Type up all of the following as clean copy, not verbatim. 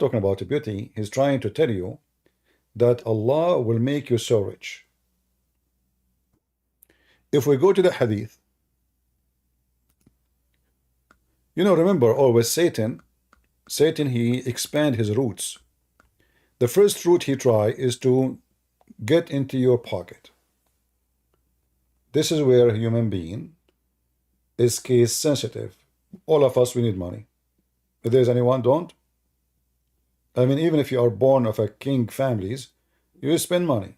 talking about beauty. He's trying to tell you that Allah will make you so rich. If we go to the hadith, remember always Satan, he expand his roots. The first root he try is to get into your pocket. This is where a human being is case sensitive. All of us, we need money. If there's anyone don't, I mean, even if you are born of a king families, you spend money.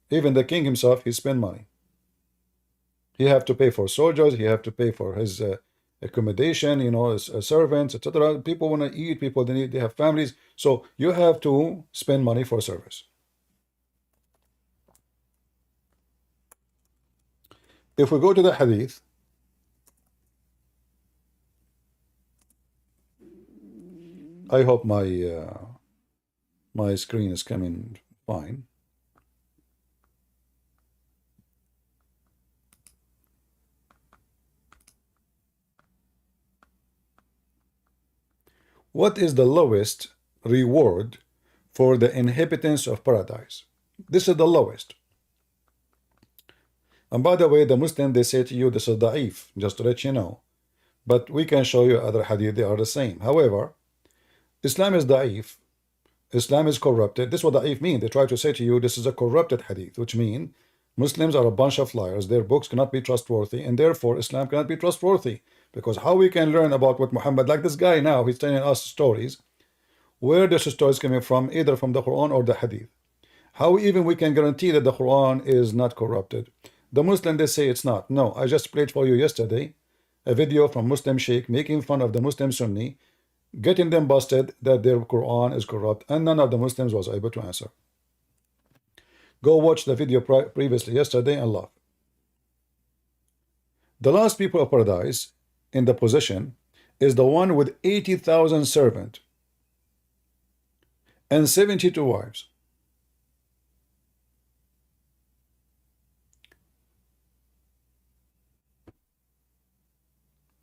Even the king himself, he spend money. He have to pay for soldiers, he have to pay for his accommodation, his servants, etc. People want to eat, people they have families, so you have to spend money for service. If we go to the hadith, I hope my screen is coming fine. What is the lowest reward for the inhabitants of paradise? This is the lowest. And by the way, the Muslim, they say to you, this is da'if, just to let you know. But we can show you other hadith, they are the same. However, Islam is da'if. Islam is corrupted. This is what da'if mean. They try to say to you, this is a corrupted hadith, which means Muslims are a bunch of liars. Their books cannot be trustworthy, and therefore Islam cannot be trustworthy. Because how we can learn about what Muhammad, like this guy now, he's telling us stories. Where this story is coming from, either from the Quran or the hadith. How even we can guarantee that the Quran is not corrupted? The Muslim, they say it's not. No, I just played for you yesterday a video from Muslim Sheikh making fun of the Muslim Sunni, getting them busted that their Quran is corrupt, and none of the Muslims was able to answer. Go watch the video previously yesterday and laugh. The last people of paradise in the position is the one with 80,000 servants and 72 wives.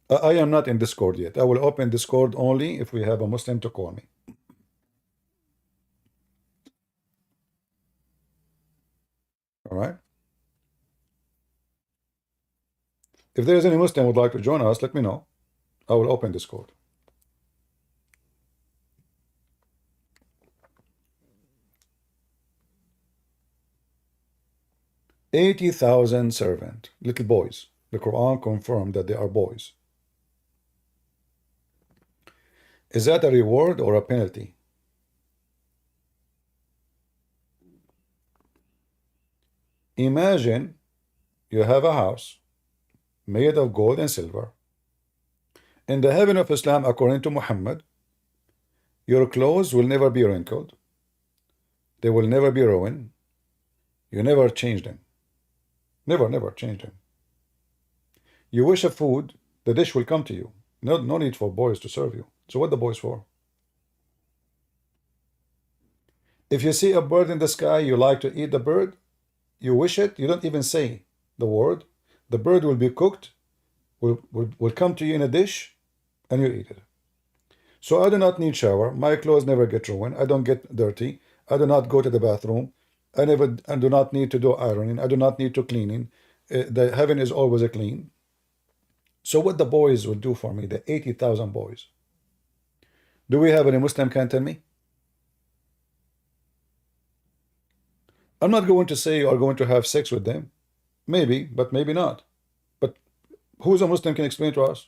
I am not in Discord yet. I will open Discord only if we have a Muslim to call me. All right. If there is any Muslim who would like to join us, let me know. I will open Discord. $80,000 servant, little boys. The Quran confirmed that they are boys. Is that a reward or a penalty? Imagine you have a house made of gold and silver. In the heaven of Islam, according to Muhammad, your clothes will never be wrinkled. They will never be ruined. You never change them. Never change them. You wish a food, the dish will come to you. No need for boys to serve you. So what the boys for? If you see a bird in the sky, you like to eat the bird, you wish it, you don't even say the word. The bird will be cooked, will come to you in a dish, and you eat it. So I do not need shower. My clothes never get ruined. I don't get dirty. I do not go to the bathroom. I do not need to do ironing. I do not need to cleaning. The heaven is always a clean. So what the boys will do for me, the 80,000 boys. Do we have any Muslim can tell me? I'm not going to say you are going to have sex with them. Maybe, but maybe not. But who's a Muslim can explain to us?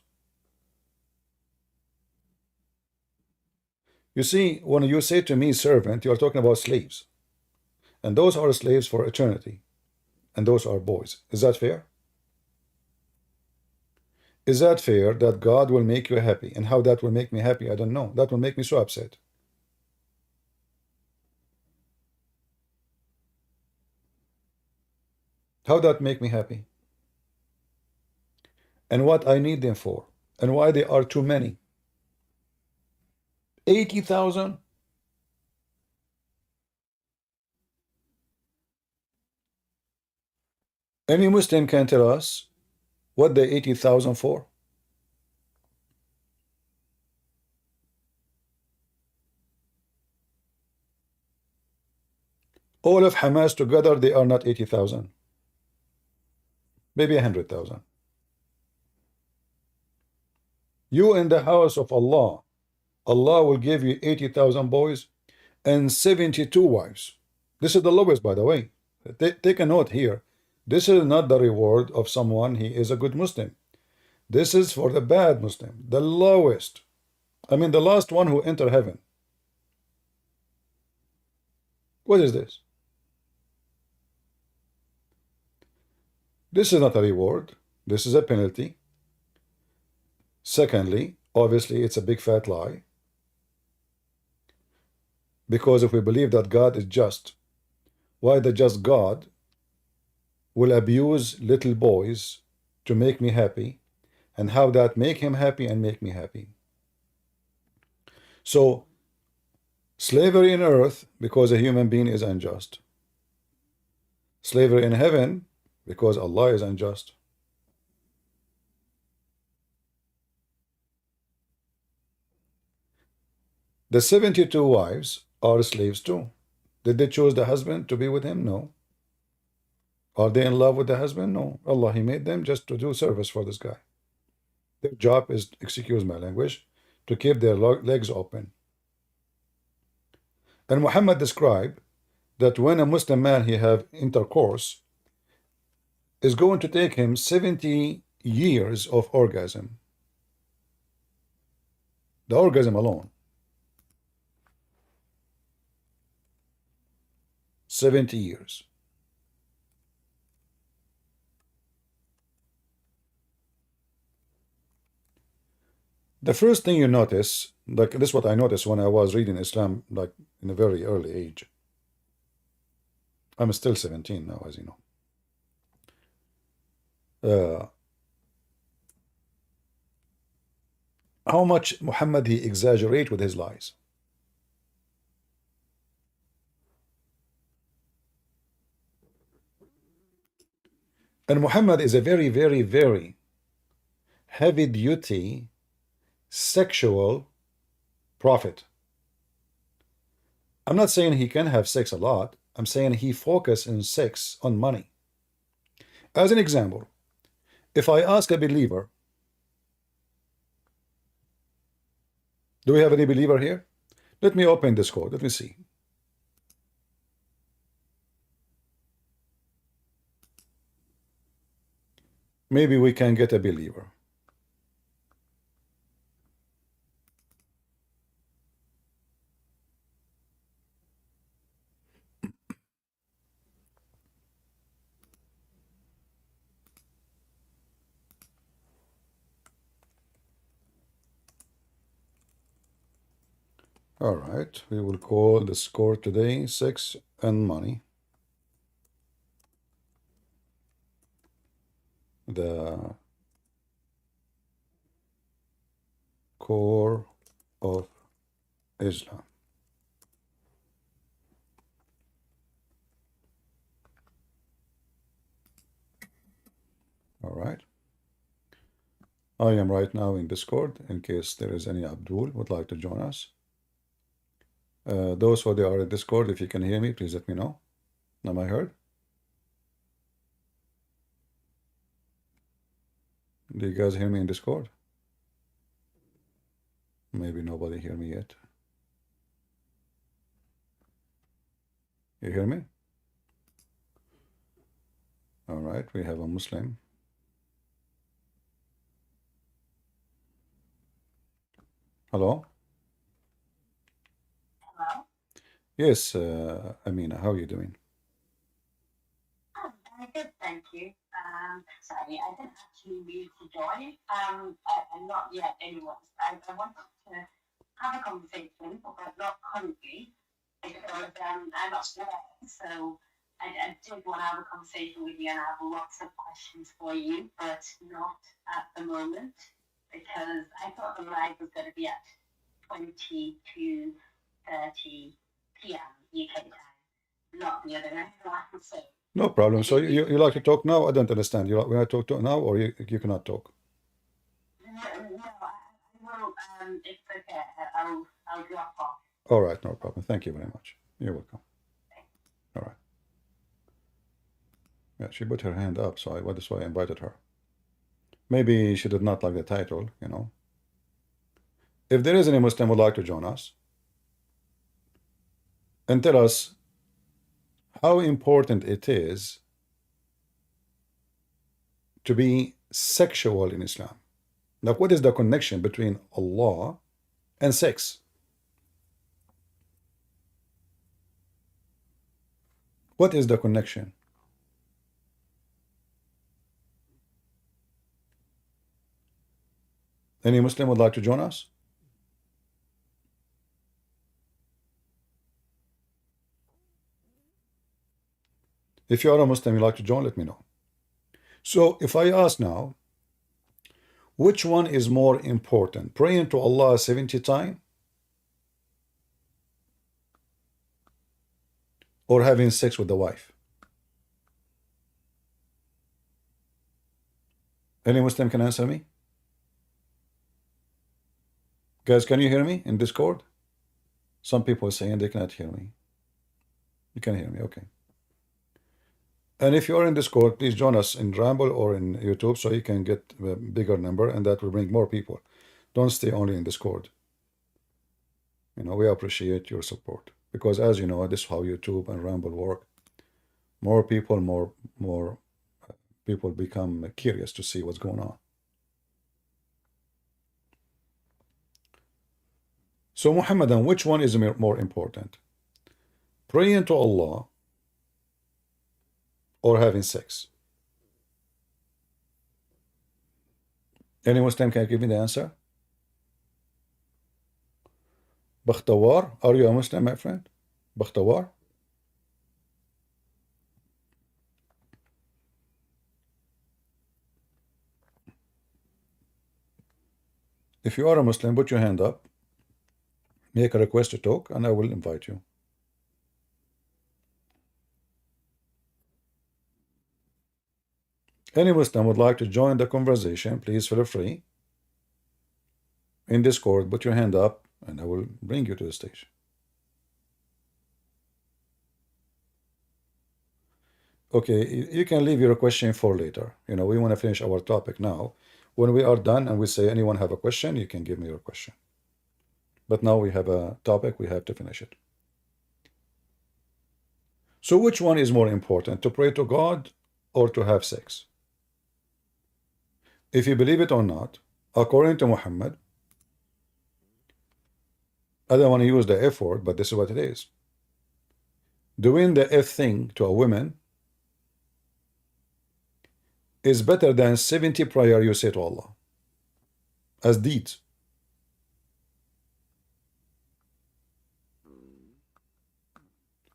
You see, when you say to me servant, you are talking about slaves. And those are slaves for eternity. And those are boys. Is that fair? Is that fair that God will make you happy? And how that will make me happy, I don't know. That will make me so upset. How that make me happy? And what I need them for? And why they are too many? 80,000? Any Muslim can tell us what the 80,000 for? All of Hamas together, they are not 80,000, maybe 100,000. You in the house of Allah, Allah will give you 80,000 boys and 72 wives. This is the lowest, by the way. Take a note here. This is not the reward of someone he is a good Muslim. This is for the bad Muslim, the lowest. I mean, the last one who enter heaven. What is this? This is not a reward. This is a penalty. Secondly, obviously, it's a big fat lie. Because if we believe that God is just, why the just God will abuse little boys to make me happy, and how that make him happy and make me happy? So, slavery in earth because a human being is unjust. Slavery in heaven because Allah is unjust. The 72 wives are slaves too. Did they choose the husband to be with him? No. Are they in love with the husband? No. Allah, He made them just to do service for this guy. Their job is, excuse my language, to keep their legs open. And Muhammad described that when a Muslim man he have intercourse, is going to take him 70 years of orgasm. The orgasm alone. 70 years. The first thing you notice, like this is what I noticed when I was reading Islam, like in a very early age. I'm still 17 now, as you know. How much Muhammad he exaggerate with his lies. And Muhammad is a very, very, very heavy duty sexual prophet. I'm not saying he can have sex a lot. I'm saying he focus in sex on money. As an example, if I ask a believer, do we have any believer here? Let me open this code. Let me see. Maybe we can get a believer. All right, we will call the score today sex and money. The core of Islam. All right. I am right now in Discord in case there is any Abdul would like to join us. Those who are in Discord, if you can hear me, please let me know. Am I heard? Do you guys hear me in Discord? Maybe nobody hear me yet. You hear me? All right, we have a Muslim. Hello? Hello? Yes, Amina, how are you doing? Oh, very good, thank you. Sorry, I didn't actually mean to join. I'm not yet anyone. I wanted to have a conversation, but not currently, because I'm upstairs. So I did want to have a conversation with you, and I have lots of questions for you, but not at the moment, because I thought the live was going to be at 20 to 30 p.m. UK time, not the other way around. So No problem. I So think we you like to talk now? I don't understand. You want to talk now or you cannot talk? no, I will. It's okay. I'll drop off. All right, no problem. Thank you very much. You're welcome. All right. Yeah, she put her hand up, so that's why I invited her. Maybe she did not like the title, you know. If there is any Muslim who would like to join us and tell us how important it is to be sexual in Islam. Like, what is the connection between Allah and sex? What is the connection? Any Muslim would like to join us? If you are a Muslim, you'd like to join, let me know. So if I ask now, which one is more important, praying to Allah 70 times or having sex with the wife? Any Muslim can answer me? Guys, can you hear me in Discord? Some people are saying they cannot hear me. You can hear me, okay. And if you are in Discord, please join us in Ramble or in YouTube so you can get a bigger number, and that will bring more people. Don't stay only in Discord. You know, we appreciate your support because, as you know, this is how YouTube and Ramble work. More people become curious to see what's going on. So, Muhammadan, which one is more important? Praying to Allah or having sex? Any Muslim can give me the answer? Bakhtawar, are you a Muslim, my friend? Bakhtawar? If you are a Muslim, put your hand up, make a request to talk, and I will invite you. Any Muslim would like to join the conversation, please feel free. In Discord, put your hand up, and I will bring you to the stage. Okay, you can leave your question for later. You know, we want to finish our topic now. When we are done and we say anyone have a question, you can give me your question. But now we have a topic, we have to finish it. So which one is more important, to pray to God or to have sex? If you believe it or not, according to Muhammad, I don't want to use the F word, but this is what it is. Doing the F thing to a woman is better than 70 prayer you say to Allah as deeds.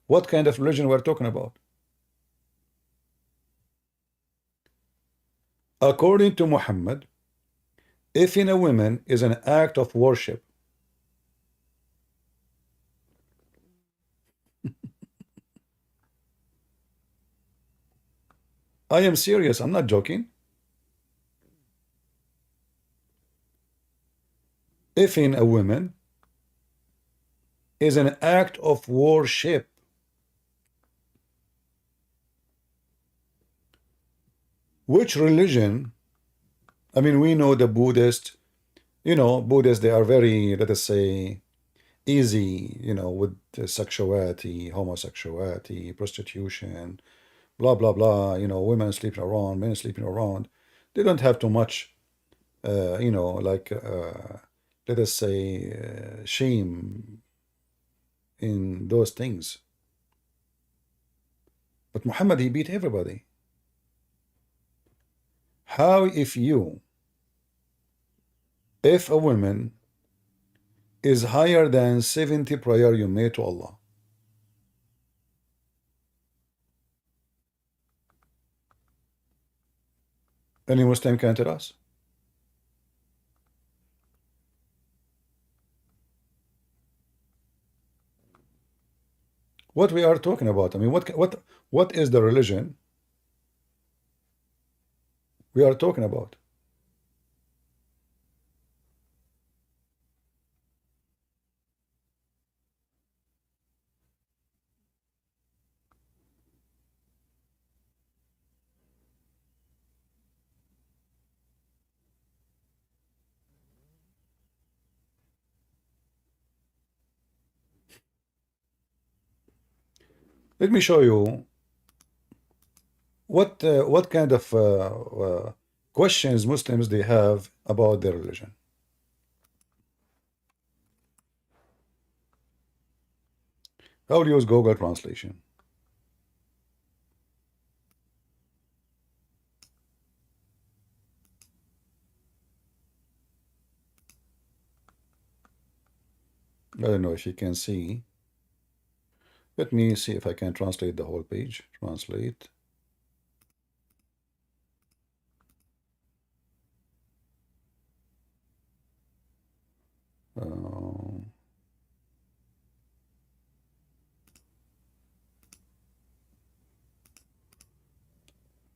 What kind of religion we're talking about? According to Muhammad, if in a woman is an act of worship, I am serious, I'm not joking. If in a woman is an act of worship, which religion? I mean, we know the Buddhist, you know, Buddhists, they are very, let us say, easy, you know, with sexuality, homosexuality, prostitution, blah, blah, blah, you know, women sleeping around, men sleeping around. They don't have too much, you know, like, let us say, shame in those things. But Muhammad, he beat everybody. How if a woman is higher than 70 prayer you made to Allah? Any Muslim can tell us? What we are talking about? I mean, what is the religion we are talking about? Let me show you what kind of questions Muslims they have about their religion. I will use Google Translation. I don't know if you can see. Let me see if I can translate the whole page. Translate.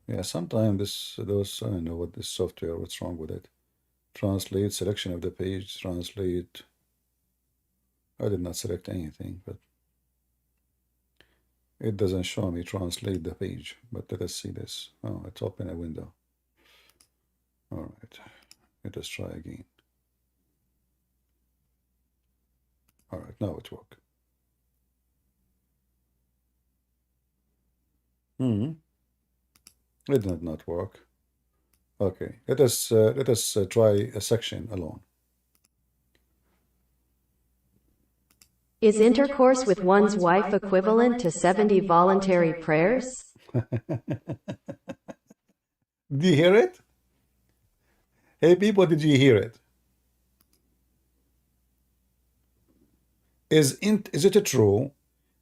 Yeah, sometimes those, I don't know what this software, what's wrong with it. Translate, selection of the page, translate. I did not select anything, but it doesn't show me translate the page. But let us see this. Oh, it's open a window. All right, let us try again. All right, now it worked. It did not work. Okay, let us try a section alone. Is intercourse with one's wife equivalent to 70 voluntary prayers? Do you hear it? Hey people, did you hear it? Is it true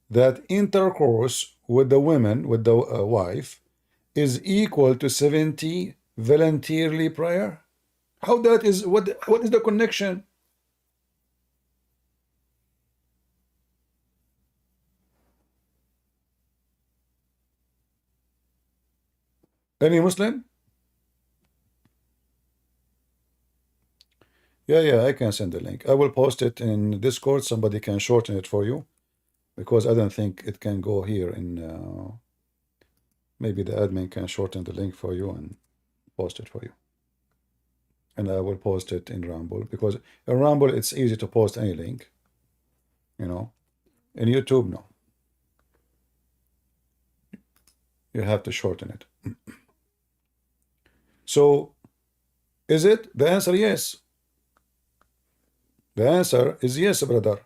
that intercourse with the women, with the wife, is equal to 70 voluntarily prayer? How that is, what is the connection? Any Muslim? Yeah, I can send the link. I will post it in Discord. Somebody can shorten it for you, because I don't think it can go here in maybe the admin can shorten the link for you and post it for you. And I will post it in Rumble, because in Rumble it's easy to post any link, you know. In YouTube, no. You have to shorten it. So, is it? The answer, yes. The answer is yes, brother.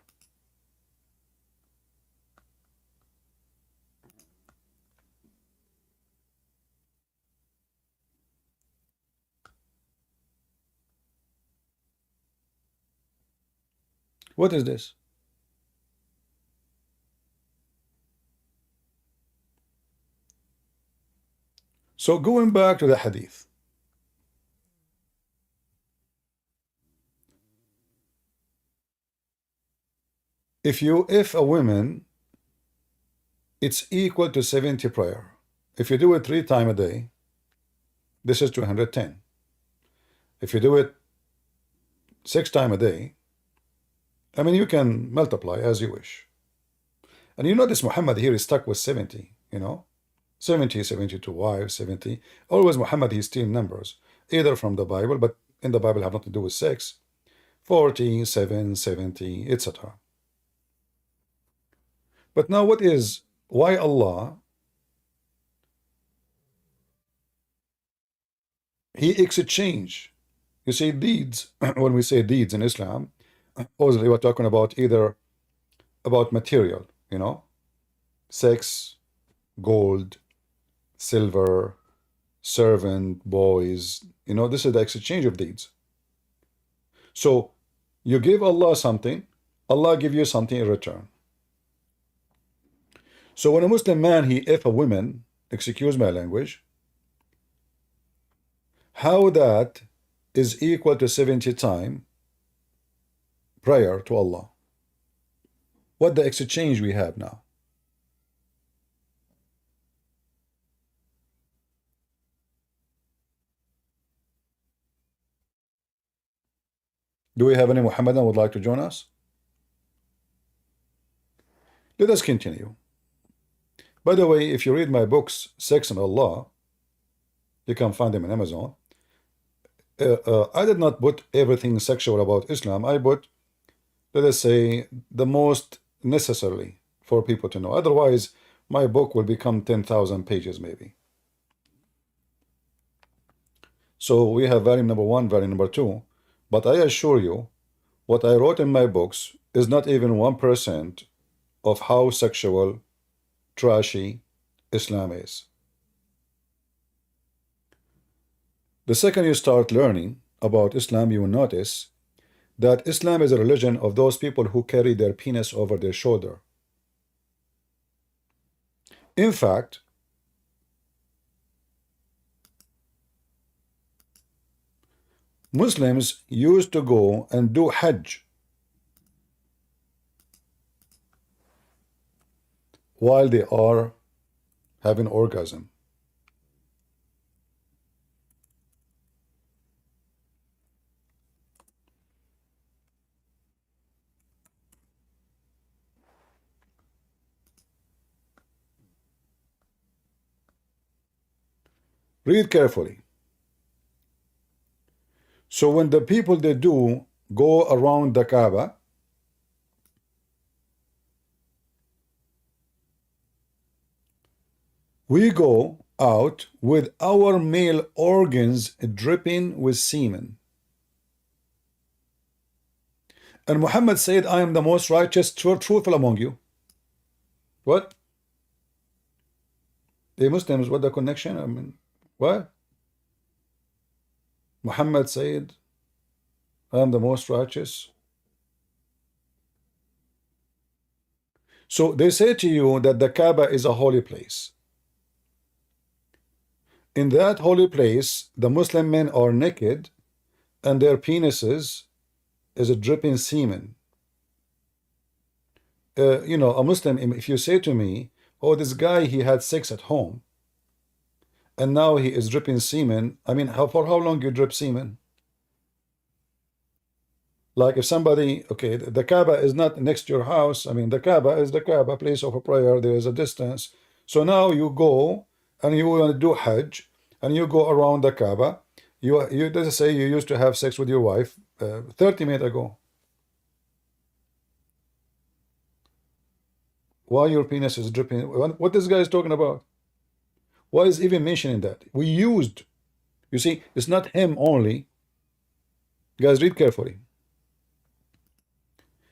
What is this? So going back to the hadith. If a woman, it's equal to 70 prayer. If you do it 3 times a day, this is 210. If you do it 6 times a day, I mean, you can multiply as you wish. And you notice Muhammad here is stuck with 70, you know, 70, 72 wives, 70. Always Muhammad, he steals numbers, either from the Bible, but in the Bible have nothing to do with sex, 40, 7, 70, etc. But now why Allah, he exchange. You see, deeds, when we say deeds in Islam, obviously we're talking about either about material, you know, sex, gold, silver, servant, boys, you know, this is the exchange of deeds. So you give Allah something, Allah give you something in return. So when a Muslim man, if a woman, excuse my language, how that is equal to 70 times prayer to Allah? What the exchange we have now? Do we have any Muhammadan would like to join us? Let us continue. By the way, if you read my books, Sex and Allah, you can find them on Amazon. I did not put everything sexual about Islam. I put, let us say, the most necessary for people to know. Otherwise, my book will become 10,000 pages maybe. So we have volume number 1, volume number 2. But I assure you, what I wrote in my books is not even 1% of how sexual, trashy Islam is. The second you start learning about Islam, you will notice that Islam is a religion of those people who carry their penis over their shoulder. In fact, Muslims used to go and do Hajj while they are having orgasm. Read carefully. So when the people they do go around the Kaaba, we go out with our male organs dripping with semen. And Muhammad said, I am the most righteous, truthful among you. What? The Muslims, what the connection? I mean, what? Muhammad said, I am the most righteous. So they say to you that the Kaaba is a holy place. In that holy place, the Muslim men are naked and their penises is a dripping semen. You know, a Muslim, if you say to me, oh, this guy, he had sex at home and now he is dripping semen, I mean, for how long you drip semen? Like if somebody, okay, the Kaaba is not next to your house. I mean, the Kaaba is the Kaaba, place of a prayer. There is a distance. So now you go and you want to do Hajj and you go around the Kaaba. You let's say you used to have sex with your wife 30 minutes ago. Why your penis is dripping? What this guy is talking about? Why is even mentioning that? We used, you see, it's not him only. Guys, read carefully.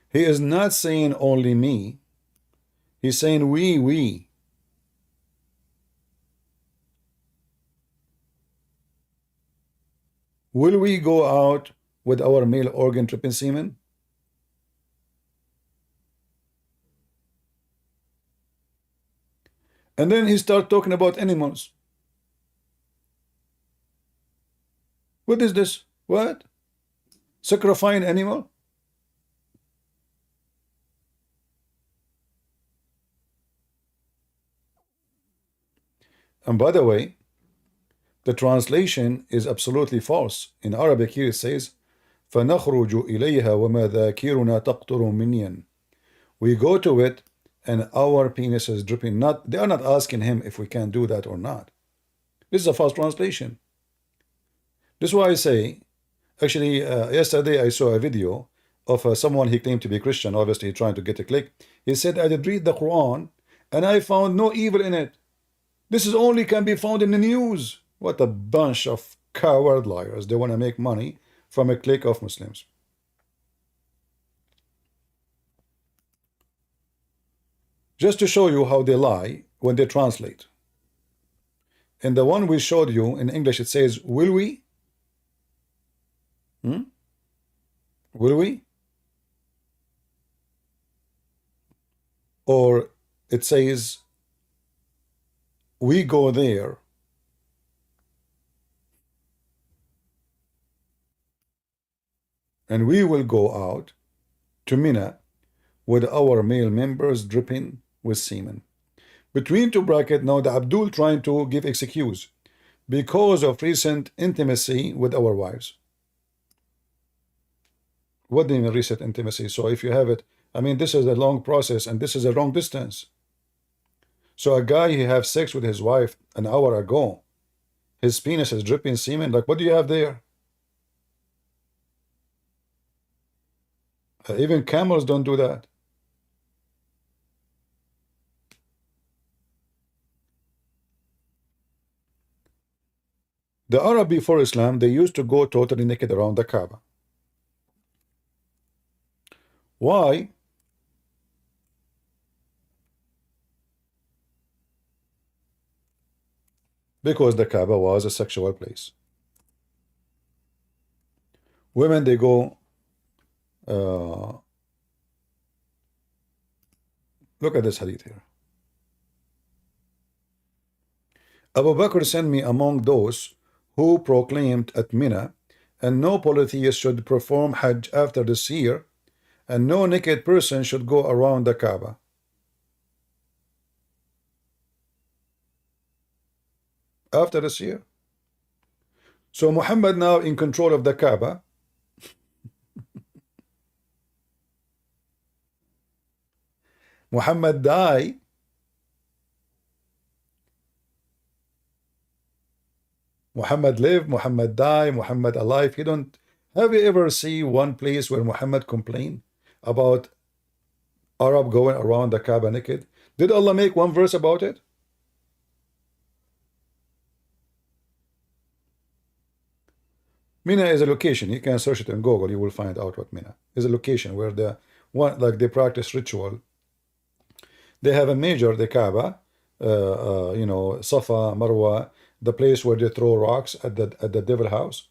He is not saying only me. He's saying we. Will we go out with our male organ dripping semen? And then he starts talking about animals. What is this? What? Sacrificing animal? And by the way, the translation is absolutely false. In Arabic here it says, فَنَخْرُجُ إِلَيْهَا وَمَا ذَاكِرُنَا تَقْطُرُ مِنْيًا. We go to it and our penis is dripping. They are not asking him if we can do that or not. This is a false translation. This is why I say, actually, yesterday I saw a video of someone, he claimed to be Christian, obviously trying to get a click. He said, I did read the Quran and I found no evil in it. This is only can be found in the news. What a bunch of coward liars. They want to make money from a clique of Muslims. Just to show you how they lie when they translate. In the one we showed you in English, it says, will we? Will we? Or it says, we go there. And we will go out to Mina with our male members dripping with semen. Between two brackets, now the Abdul trying to give excuse because of recent intimacy with our wives. What do you mean recent intimacy? So if you have it, I mean, this is a long process and this is a long distance. So a guy, he have sex with his wife an hour ago. His penis is dripping semen. Like, what do you have there? Even camels don't do that. The Arab before Islam, they used to go totally naked around the Kaaba. Why? Because the Kaaba was a sexual place. Women, they go, look at this hadith here. Abu Bakr sent me among those who proclaimed at Mina, and no polytheist should perform Hajj after this year, and no naked person should go around the Kaaba. After this year. So Muhammad now in control of the Kaaba. Muhammad died. Muhammad lived, Muhammad died, Muhammad alive. You don't have you ever see one place where Muhammad complained about Arab going around the Kaaba naked? Did Allah make one verse about it? Mina is a location. You can search it in Google. You will find out what Mina is. A location where the one like they practice ritual. They have a major, the Kaaba, you know, Safa, Marwa, the place where they throw rocks at the devil house,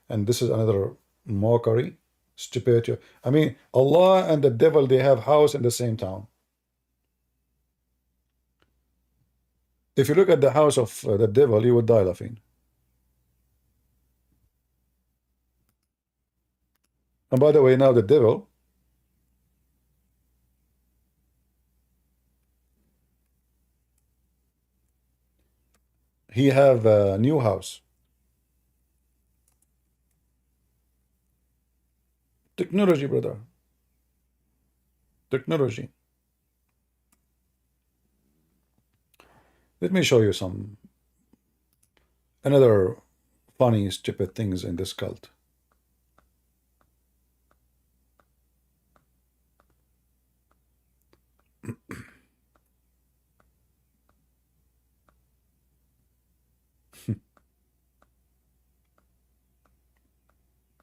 and this is another mockery, stupidity. I mean, Allah and the devil, they have house in the same town. If you look at the house of the devil, you would die laughing. And by the way, now the devil, he have a new house. Technology, brother. Technology. Let me show you some another funny, stupid things in this cult.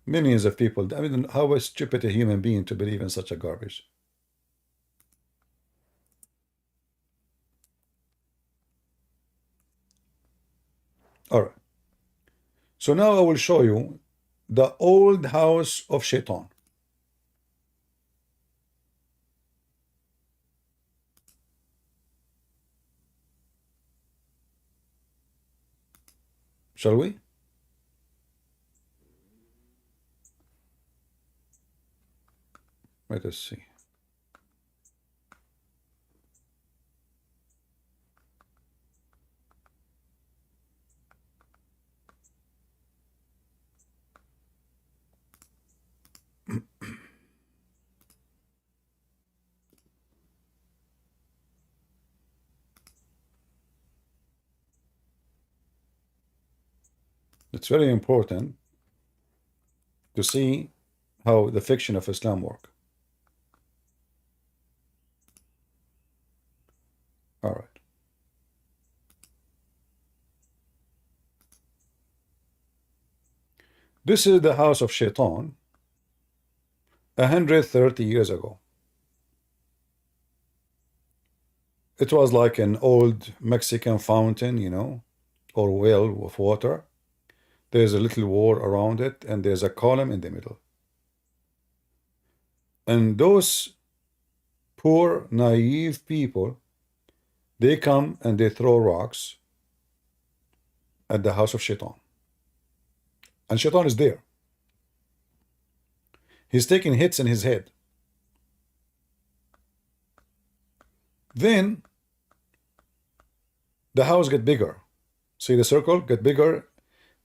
Millions of people. I mean, how is stupid a human being to believe in such a garbage? All right. So now I will show you the old house of Shaitan. Shall we? Let us see. It's very important to see how the fiction of Islam work. All right. This is the house of Shaitan 130 years ago. It was like an old Mexican fountain, you know, or well of water. There's a little wall around it, and there's a column in the middle. And those poor, naive people, they come and they throw rocks at the house of Shaitan. And Shaitan is there. He's taking hits in his head. Then the house get bigger. See the circle get bigger.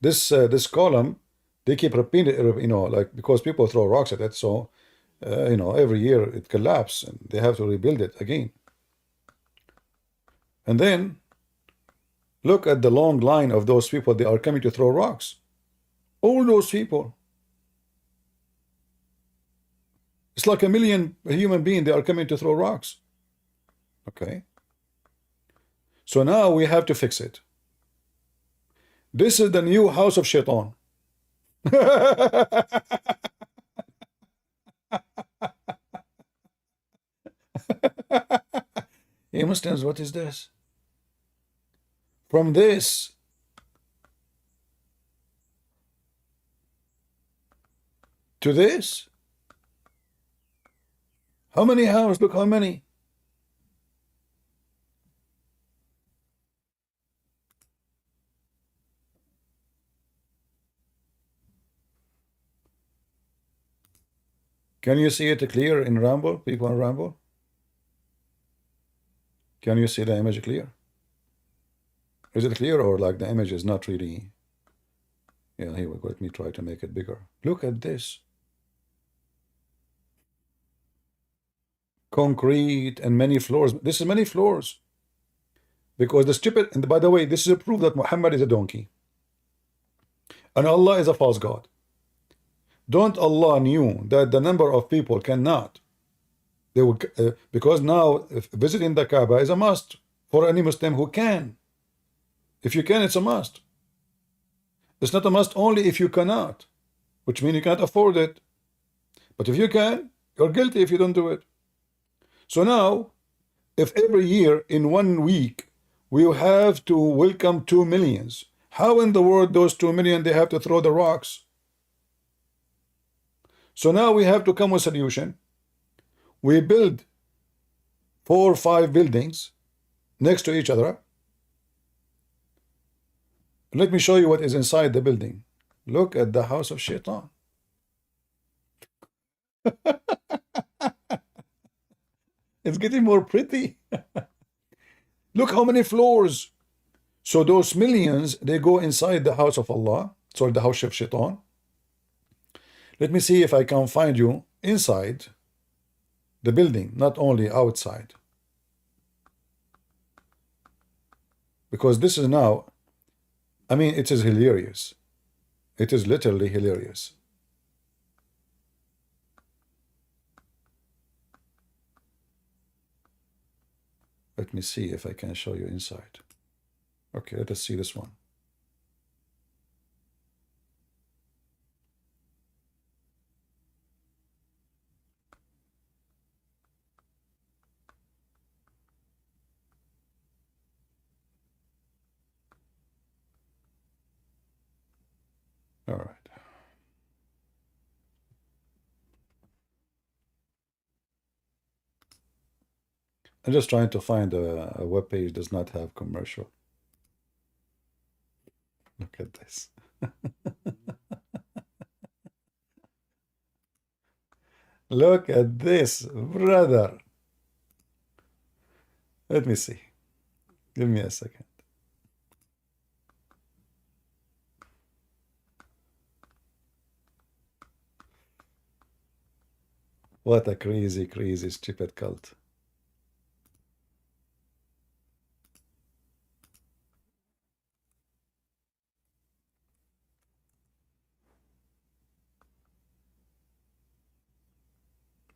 This column, they keep repeating it, you know, like because people throw rocks at it, so you know, every year it collapses and they have to rebuild it again. And then look at the long line of those people. They are coming to throw rocks. All those people. It's like 1 million human beings. They are coming to throw rocks. Okay. So now we have to fix it. This is the new house of Shaitan. Hey Muslims, what is this? From this to this? How many houses? Look how many. Can you see it clear in Rambo? People in Rambo? Can you see the image clear? Is it clear, or like the image is not really? Yeah, here we go. Let me try to make it bigger. Look at this. Concrete and many floors. This is many floors. Because the stupid, and by the way, this is a proof that Muhammad is a donkey. And Allah is a false God. Don't Allah knew that the number of people cannot. They will, because now visiting the Kaaba is a must for any Muslim who can. If you can, it's a must. It's not a must only if you cannot, which means you can't afford it. But if you can, you're guilty if you don't do it. So now, if every year in 1 week we have to welcome 2 million, how in the world those 2 million they have to throw the rocks? So now we have to come with a solution. We build 4 or 5 buildings next to each other. Let me show you what is inside the building. Look at the house of Shaitan. It's getting more pretty. Look how many floors. So those millions, they go inside the house of Allah, sorry, the house of Shaitan. Let me see if I can find you inside the building, not only outside. Because this is now, I mean, it is hilarious. It is literally hilarious. Let me see if I can show you inside. Okay, let us see this one. All right. I'm just trying to find a web page does not have commercial. Look at this. Look at this, brother. Let me see. Give me a second. What a crazy, crazy, stupid cult.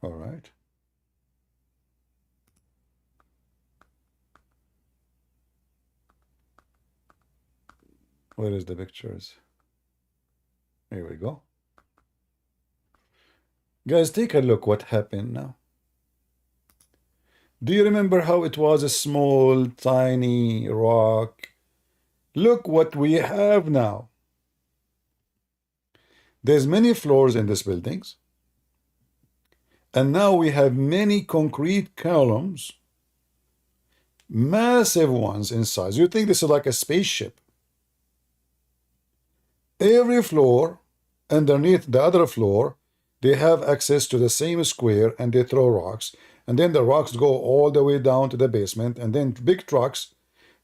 All right. Where is the pictures? Here we go. Guys, take a look what happened now. Do you remember how it was a small, tiny rock? Look what we have now. There's many floors in these buildings. And now we have many concrete columns, massive ones in size. You think this is like a spaceship. Every floor, underneath the other floor, they have access to the same square, and they throw rocks. And then the rocks go all the way down to the basement. And then big trucks,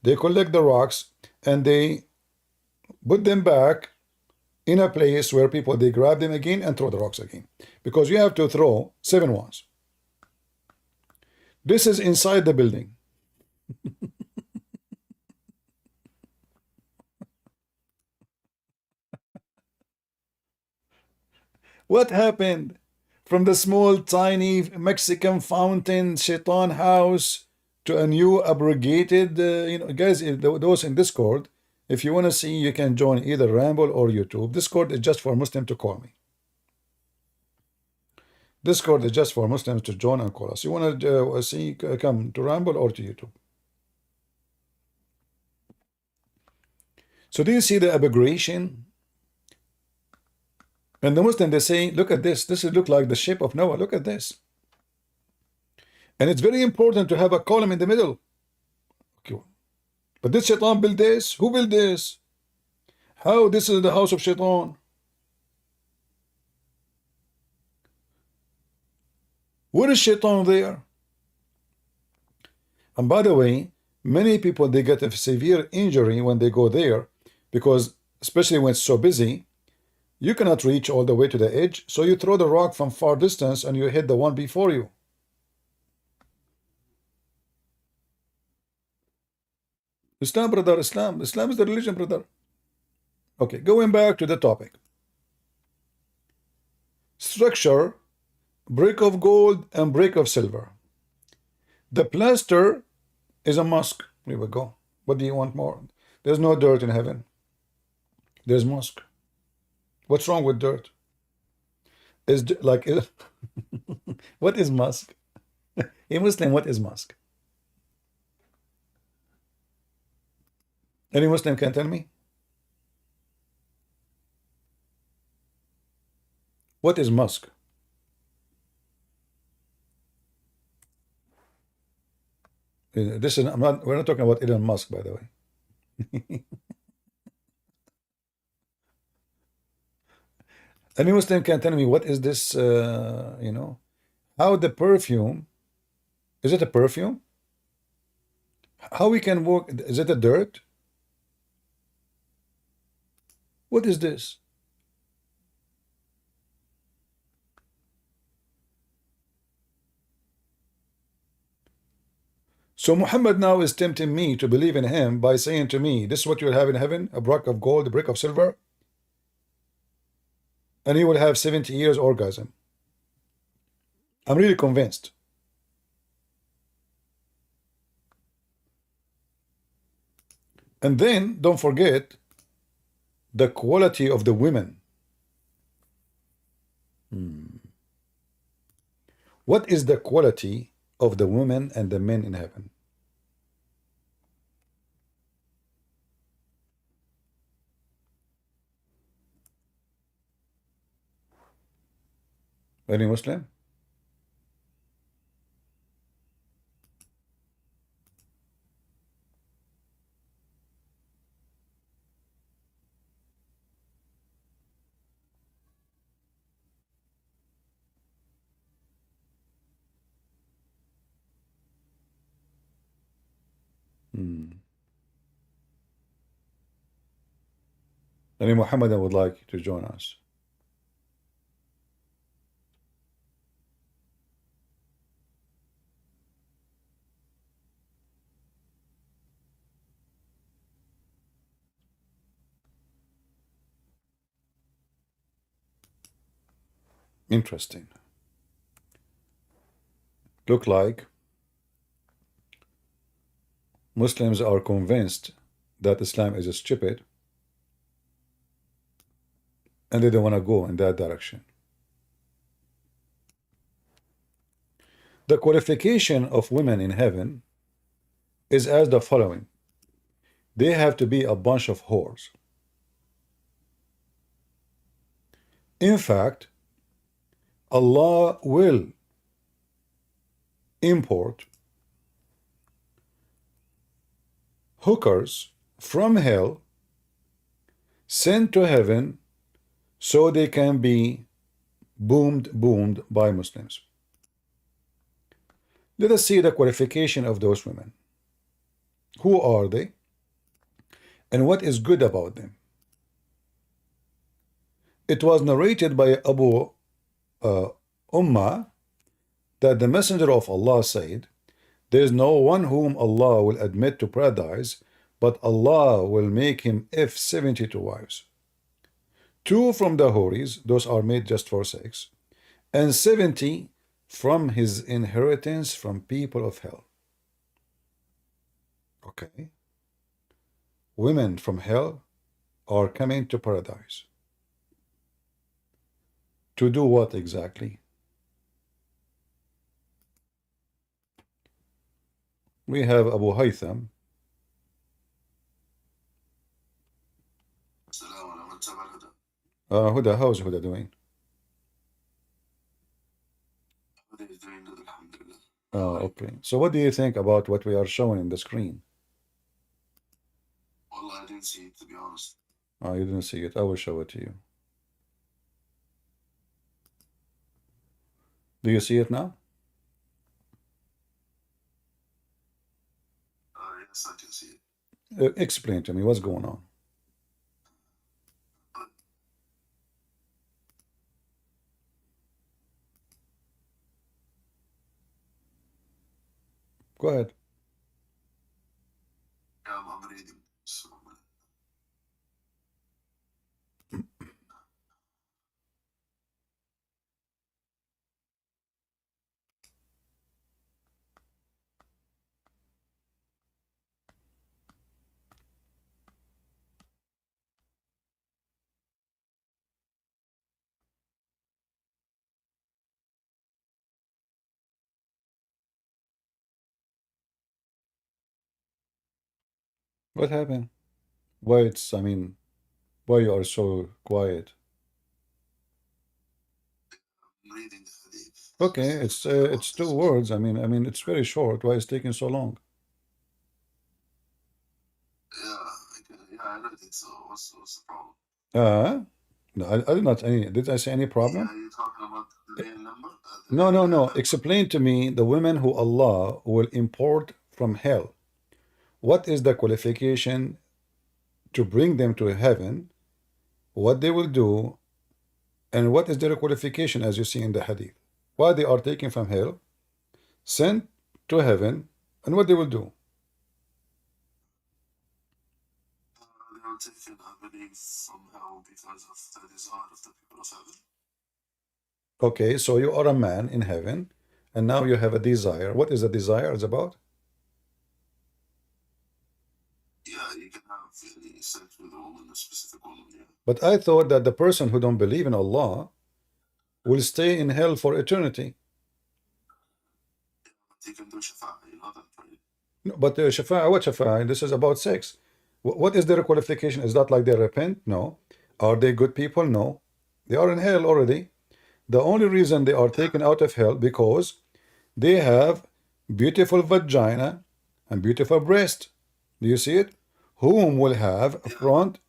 they collect the rocks and they put them back in a place where people, they grab them again and throw the rocks again. Because you have to throw 7 ones. This is inside the building. What happened from the small, tiny Mexican fountain, Shaitan house, to a new abrogated, guys, those in Discord, If you want to see, you can join either Ramble or YouTube. Discord is just for Muslim to call me. Discord is just for Muslims to join and call us. You want to see, come to Ramble or to YouTube. So do you see the aberration? And the Muslim, they say, look at this. This look like the ship of Noah. Look at this. And it's very important to have a column in the middle. Okay. But did Shaitan build this? Who built this? How this is the house of Shaitan? Where is Shaitan there? And by the way, many people, they get a severe injury when they go there, because especially when it's so busy, you cannot reach all the way to the edge, so you throw the rock from far distance and you hit the one before you. Islam, brother, Islam. Islam is the religion, brother. Okay, going back to the topic. Structure, brick of gold and brick of silver. The plaster is a mosque. Here we go. What do you want more? There's no dirt in heaven. There's mosque. What's wrong with dirt? Is like what is mosque? A Muslim, what is mosque? Any Muslim can tell me? What is mosque? This is we're not talking about Elon Musk, by the way. Any Muslim can tell me what is this, you know, how the perfume, is it a perfume? How we can walk, is it a dirt? What is this? So Muhammad now is tempting me to believe in him by saying to me, this is what you'll have in heaven, a brick of gold, a brick of silver, and you will have 70 years orgasm. I'm really convinced. And then don't forget the quality of the women. What is the quality of the women and the men in heaven? Any Muslim? Any Muhammadan would like to join us? Interesting. Look like Muslims are convinced that Islam is stupid, and they don't want to go in that direction. The qualification of women in heaven is as the following. They have to be a bunch of whores. In fact, Allah will import hookers from hell sent to heaven so they can be boomed by Muslims. Let us see the qualification of those women. Who are they? And what is good about them? It was narrated by Abu Ummah that the Messenger of Allah said, there is no one whom Allah will admit to paradise, but Allah will make him 72 wives. 2 from the Houris, those are made just for sex, and 70 from his inheritance from people of hell. Okay. women from hell are coming to paradise. To do what exactly? We have Abu Haytham. Huda, how's Huda doing? Okay. So what do you think about what we are showing in the screen? Well, I didn't see it, to be honest. Oh, you didn't see it. I will show it to you. Do you see it now? Yes, I can see it. Explain to me what's going on. Go ahead. Yeah, I'm reading. So, What happened? Why I mean, why you are so quiet? I'm reading the hadith. Okay, it's 2 words. I mean, it's very short. Why is it taking so long? Yeah, I read it. So what's the problem? No, I did not did I say any problem? Yeah, you're talking about the real number? No. Explain to me the women who Allah will import from hell. What is the qualification to bring them to heaven? What they will do, and what is their qualification as you see in the hadith? Why they are taken from hell, sent to heaven, and what they will do? They were taken, I believe, from hell because of the desire of the people of heaven. Okay, so you are a man in heaven, and now you have a desire. What is the desire is about? Yeah, you can have any sex with a woman, a specific woman, yeah. But I thought that the person who don't believe in Allah will stay in hell for eternity. But you can do shafa'a, you know that, right? No, but shafa'a, what shafa'a? This is about sex. What is their qualification? Is that like they repent? No. Are they good people? No. They are in hell already. The only reason they are taken out of hell because they have beautiful vagina and beautiful breast. Do you see it? Whom will have front,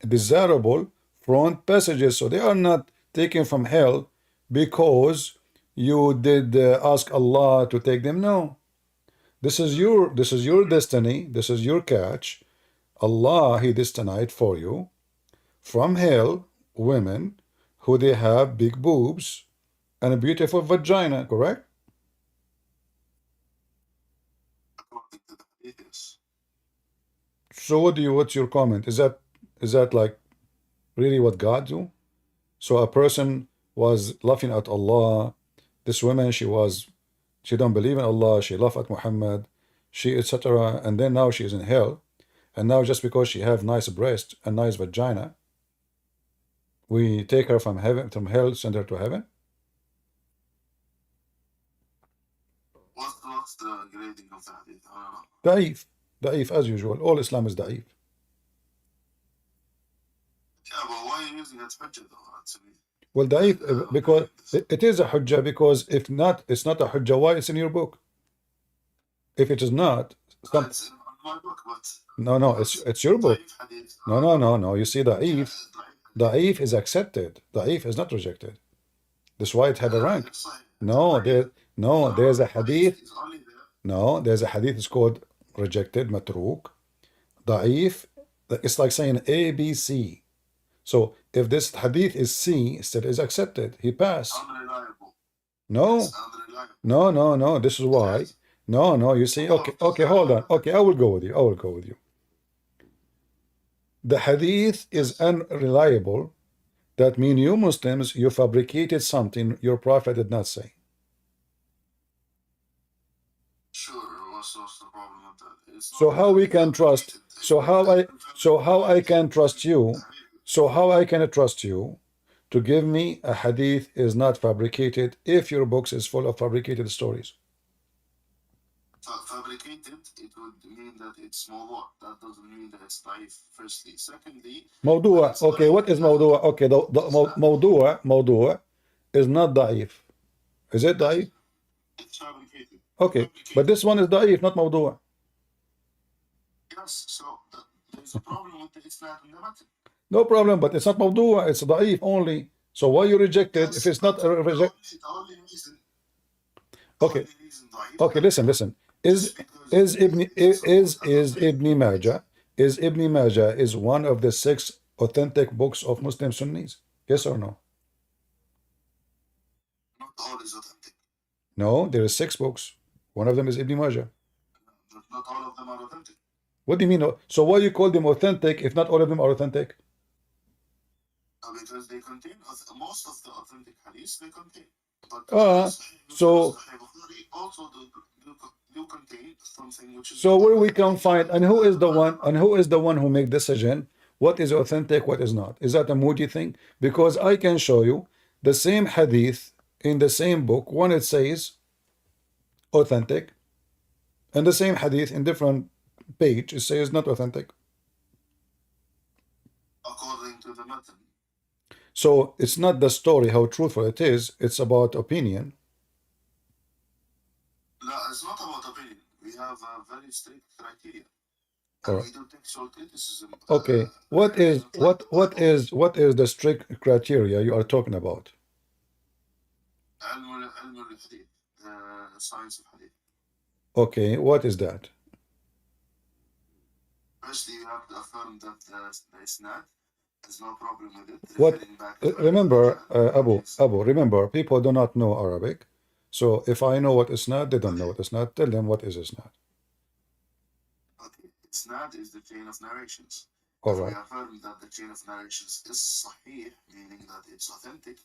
desirable front passages. So they are not taken from hell because you did ask Allah to take them. No. This is your destiny. This is your catch. Allah, He destined for you from hell women who they have big boobs and a beautiful vagina, correct? According to the hadith, yes. So what's your comment? Is that like really what God do? So a person was laughing at Allah. This woman, she don't believe in Allah, she laughed at Muhammad, she etc. And then now she is in hell. And now just because she have nice breast and nice vagina, we take her from hell, send her to heaven? What's the grading of the hadith? I don't know. Da'if as usual. All Islam is da'if. Yeah, but why are you using that hujjah though? Actually, Well, da'if because it is a hujjah, because if not, it's not a hujjah. Why it's in your book? If it is not, it's in my book, but no, it's your book. Da'if hadith. No. You see, da'if is accepted. Da'if is not rejected. That's why it have a rank. There's a hadith. It's only there. No, there's a hadith. It's called rejected, matruk. Da'if. It's like saying A, B, C. So if this hadith is C, still is accepted. He passed. Unreliable. No, It's unreliable. no. This is why. No. You see, okay. Hold on. Okay, I will go with you. The hadith is unreliable. That means you Muslims, you fabricated something your prophet did not say. Sure. Also, what's the problem with that? It's So not how we can trust? fabricated. So how I can trust you? So how I can trust you to give me a hadith is not fabricated if your books is full of fabricated stories? Fabricated, it would mean that it's mawdu'. That doesn't mean that it's da'if, firstly. Secondly, موضوع. Okay, what is موضوع? Okay, the موضوع is not da'if. Is it da'if? it's fabricated. Okay, but this one is da'if, not موضوع. Yes, so there's a problem with the isnad and the matan. No problem, but it's not موضوع, it's da'if only. So why you reject it if it's not The reject? only reason. Okay, The only reason da'if. okay, listen. Is Ibn Majah is one of the 6 authentic books of Muslim Sunnis? Yes or no? Not all is authentic. No, there is 6 books. One of them is Ibn Majah. Not all of them are authentic. What do you mean? So why you call them authentic if not all of them are authentic? Because they contain most of the authentic hadiths. They contain. But so Sahih Bukhari also do contain something which is. So where we can find, and who is the one who make decision what is authentic, what is not? Is that a Moody thing? Because I can show you the same hadith in the same book. One it says authentic, and the same hadith in different page it says not authentic. According to the matan. So it's not the story how truthful it is. It's about opinion. No, it's not about opinion. We have a very strict criteria. All And right. we do textual criticism. Okay. What is the strict criteria you are talking about? Ilm al-hadith, the science of hadith. Okay. What is that? Firstly, you have to affirm that the isnad. There's no problem with it. What? Referring back to Remember, Abu. remember, people do not know Arabic. So if I know what isnad, they don't know what isnad. Tell them what is isnad. Okay. Isnad is the chain of narrations. All If right. we affirm that the chain of narrations is sahih, meaning that it's authentic,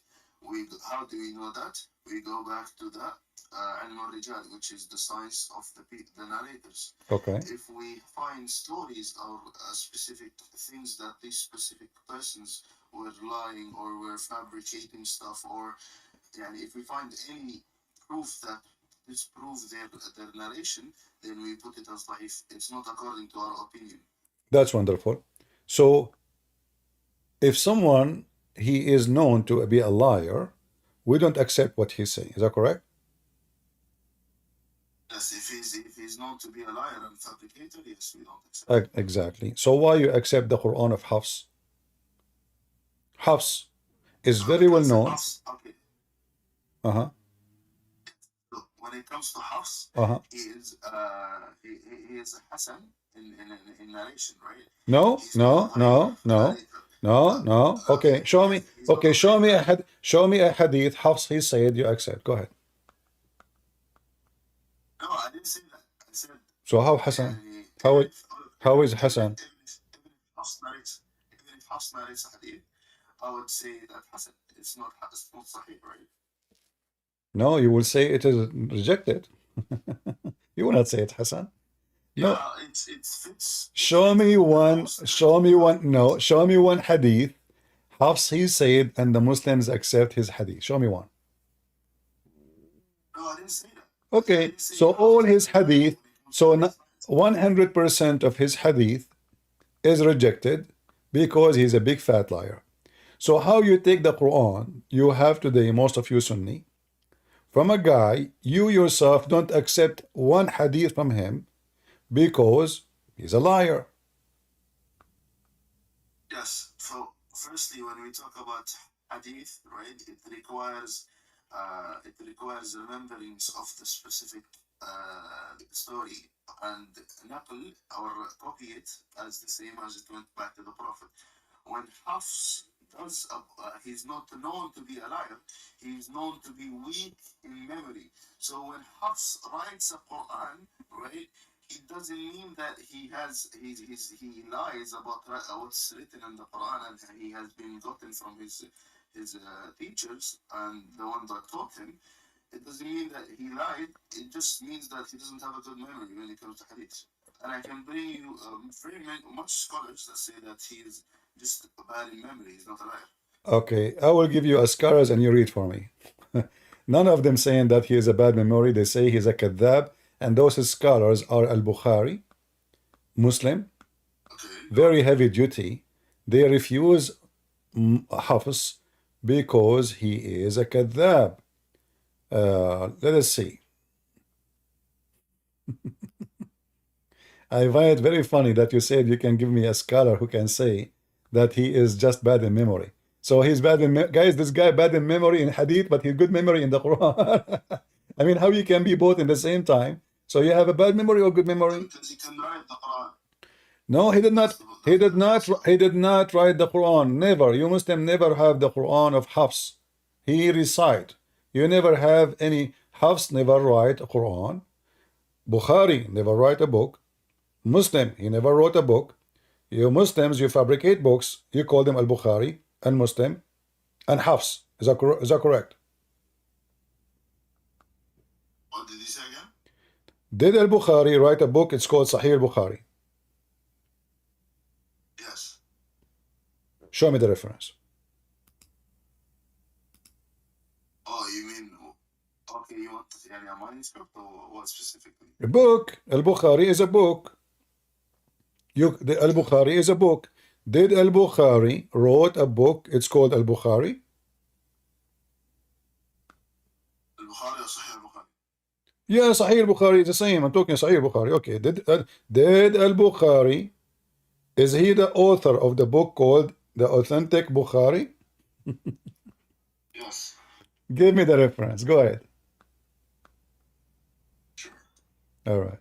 how do we know that? We go back to the Ilm al-Rijal, which is the science of the narrators. Okay. If we find stories or specific things that these specific persons were lying or were fabricating stuff, or if we find any proof that disproves their narration, then we put it as da'if. It's not according to our opinion. That's wonderful. So if someone he is known to be a liar, we don't accept what he's saying. Is that correct? Yes, if he's known to be a liar and fabricator, yes, we don't accept. Exactly. So why you accept the Quran of Hafs? Hafs is very well known. Okay. Uh-huh. Look, when it comes to Hafs, Uh-huh. he is Hassan in narration, right? No. Okay, show me. Okay, show me a hadith. Hafs he said you accept. Go ahead. No, I didn't say that. I said. So how Hassan? How is Hassan? Even if Hafs narrates a hadith, I would say that Hassan. It's not Sahih, right? No, you will say it is rejected. You will not say it, Hassan. No. Yeah, it fits. Show me one. No, show me one hadith. Hafs he said, and the Muslims accept his hadith. Show me one. No, I didn't say that. Okay, so all his hadith, so 100% of his hadith is rejected because he's a big fat liar. So how you take the Quran, you have today, most of you Sunni, from a guy, you yourself don't accept one hadith from him because he's a liar. Yes. So, firstly, when we talk about hadith, right, it requires remembrance of the specific story and naql or copy it as the same as it went back to the Prophet. When Hafs does, he's not known to be a liar. He's known to be weak in memory. So when Hafs writes a Quran, right, it doesn't mean that he lies about what's written in the Quran and he has been gotten from his teachers and the one that taught him. it doesn't mean that he lied. It just means that he doesn't have a good memory when it comes to hadith. And I can bring you much scholars that say that he is just bad in memory. He's not a liar. Okay, I will give you a scholars and you read for me. None of them saying that he is a bad memory. They say he's a kadhab, and those scholars are Al-Bukhari, Muslim, Okay. very heavy duty. They refuse Hafs because he is a kadhab. Let us see. I find it very funny that you said you can give me a scholar who can say that he is just bad in memory. So he's bad in guys. This guy bad in memory in hadith, but he's good memory in the Quran. I mean, how you can be both in the same time? So you have a bad memory or good memory? Because he can write the Quran. No, he did not. He did not. He did not write the Quran. Never. You Muslim never have the Quran of Hafs. He recite. You never have any. Hafs never write a Quran. Bukhari never write a book. Muslim, he never wrote a book. You Muslims, you fabricate books. You call them Al-Bukhari and Muslim and Hafs. Is that correct? What did he say again? Did Al-Bukhari write a book? It's called Sahih Al-Bukhari. Yes. Show me the reference. Oh, you mean, okay, you want a manuscript or what specifically? A book. Al-Bukhari is a book. The Al-Bukhari is a book. Did Al-Bukhari wrote a book? It's called Al-Bukhari. Al-Bukhari or Sahih Al-Bukhari? Yeah, Sahih Al-Bukhari is the same. I'm talking Sahih Al-Bukhari. Okay. Did Al-Bukhari, is he the author of the book called The Authentic Bukhari? Yes. Give me the reference. Go ahead. Sure. All right.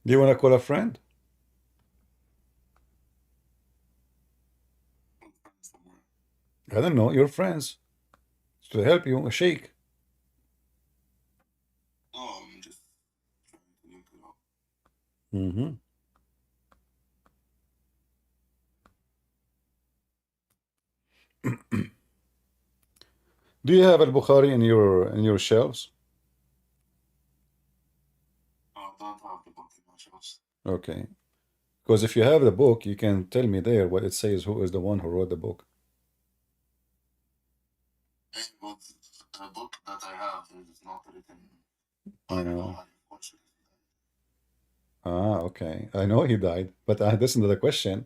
Do you want to call a friend? I don't know. Your friends to help you. A sheikh. Oh, I'm just trying to look it up. Mm-hmm. Do you have Al-Bukhari in your shelves? No, I don't have the book in my shelves. Okay. Because if you have the book, you can tell me there what it says, who is the one who wrote the book. But the book that I have is not written I by know. Bukhari, unfortunately. Ah, okay. I know he died, but listen to the question.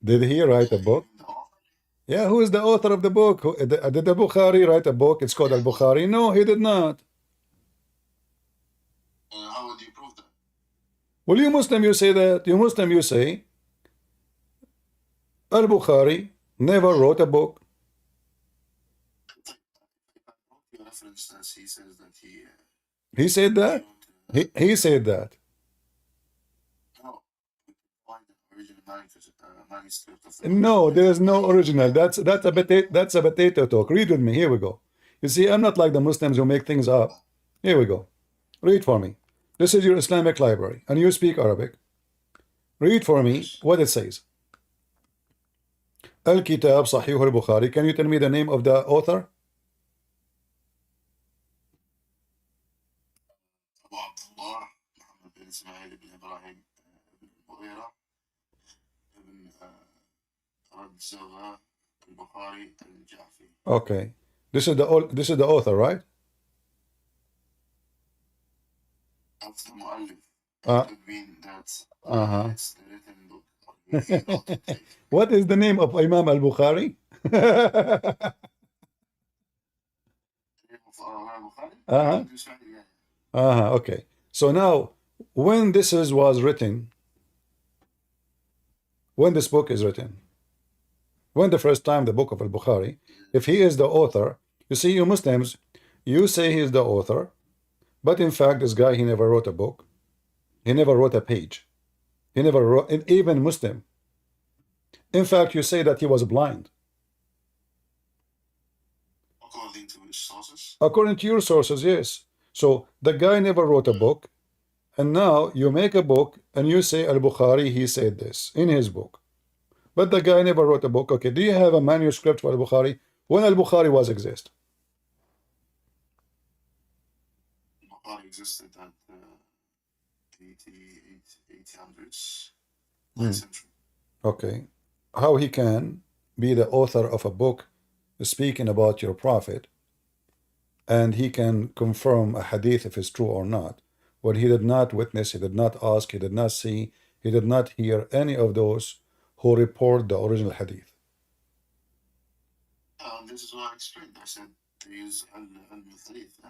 Did he write a book? The author? Yeah, who is the author of the book? Did the Bukhari write a book? It's called Al-Bukhari. No, he did not. How would you prove that? Well, you Muslim, you say that. You Muslim, you say Al-Bukhari never wrote a book. If I wrote your reference as he says that He said he that? wrote, He said that. no, find the original manuscript of No, there is no original. That's a potato talk. Read with me. Here we go. You see, I'm not like the Muslims who make things up. Here we go. Read for me. This is your Islamic library, and you speak Arabic. Read for me what it says. Al-Kitab Sahih al-Bukhari. Can you tell me the name of the author? Abu Abdullah Muhammad bin Ismail ibn Ibrahim ibn Mughira ibn Radzava al-Bukhari al-Jafi. Okay. This is the author, right? That's the mu'allif. Uh, It could mean that uh-huh. it's the written book. Or he wrote it. What is the name of Imam al-Bukhari? Bukhari? Uh-huh. Yeah. Okay. So now, when this was written, when this book is written, when the first time the book of Al-Bukhari, if he is the author, you see, you Muslims, you say he is the author, but in fact, this guy, he never wrote a book. He never wrote a page. He never wrote, even Muslim. In fact, you say that he was blind. According to which sources? According to your sources, yes. So the guy never wrote a book, and now you make a book and you say Al-Bukhari, he said this in his book. But the guy never wrote a book. Okay, do you have a manuscript for Al-Bukhari? When Al-Bukhari was exist? Bukhari existed at 1800s, Hmm. 9th century. Okay. How he can be the author of a book speaking about your prophet, and he can confirm a hadith if it's true or not, when he did not witness, he did not ask, he did not see, he did not hear any of those who report the original hadith. This is what I explained. I said to use al-hadith.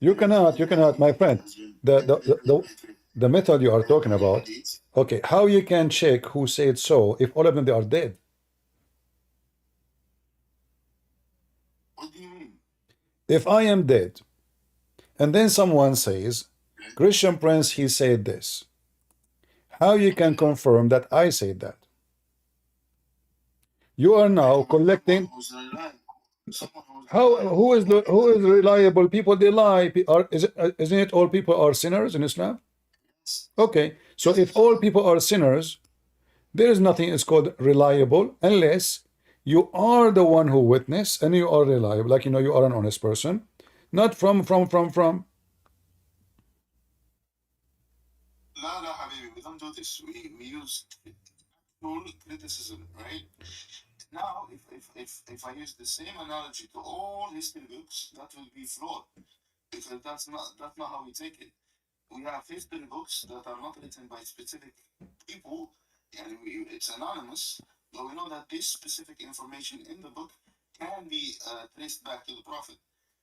You cannot, my friend. The method you are talking about. Okay, how you can check who said so if all of them they are dead? What do you mean? If I am dead, and then someone says, Christian Prince, he said this. How you can confirm that I said that? You are now collecting. Who is reliable? People they lie. Isn't it all people are sinners in Islam? Okay, so if all people are sinners, there is nothing is called reliable unless you are the one who witnessed and you are reliable, like you are an honest person, not from. No, Habibi, we don't do this. We use full criticism, right? Now, if I use the same analogy to all history books, that will be flawed because that's not how we take it. We have history books that are not written by specific people, and it's anonymous, but we know that this specific information in the book can be traced back to the Prophet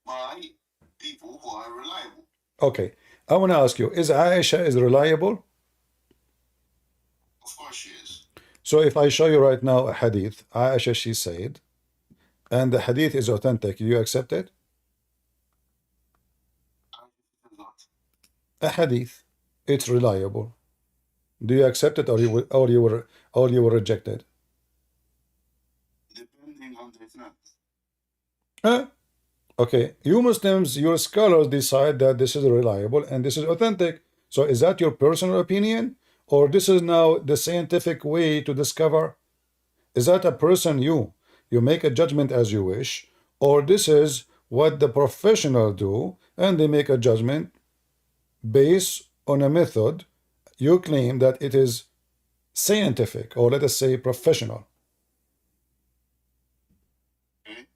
by people who are reliable. Okay, I want to ask you: is Aisha reliable? Of course, she is. So if I show you right now a hadith, Aisha she said, and the hadith is authentic, you accept it? A hadith, it's reliable. Do you accept it, or you will reject it? Depending on the ethnic. Huh? Okay, you Muslims, your scholars decide that this is reliable and this is authentic. So is that your personal opinion, or this is now the scientific way to discover? Is that a person you make a judgment as you wish, or this is what the professional do and they make a judgment based on a method you claim that it is scientific, or let us say professional? Okay.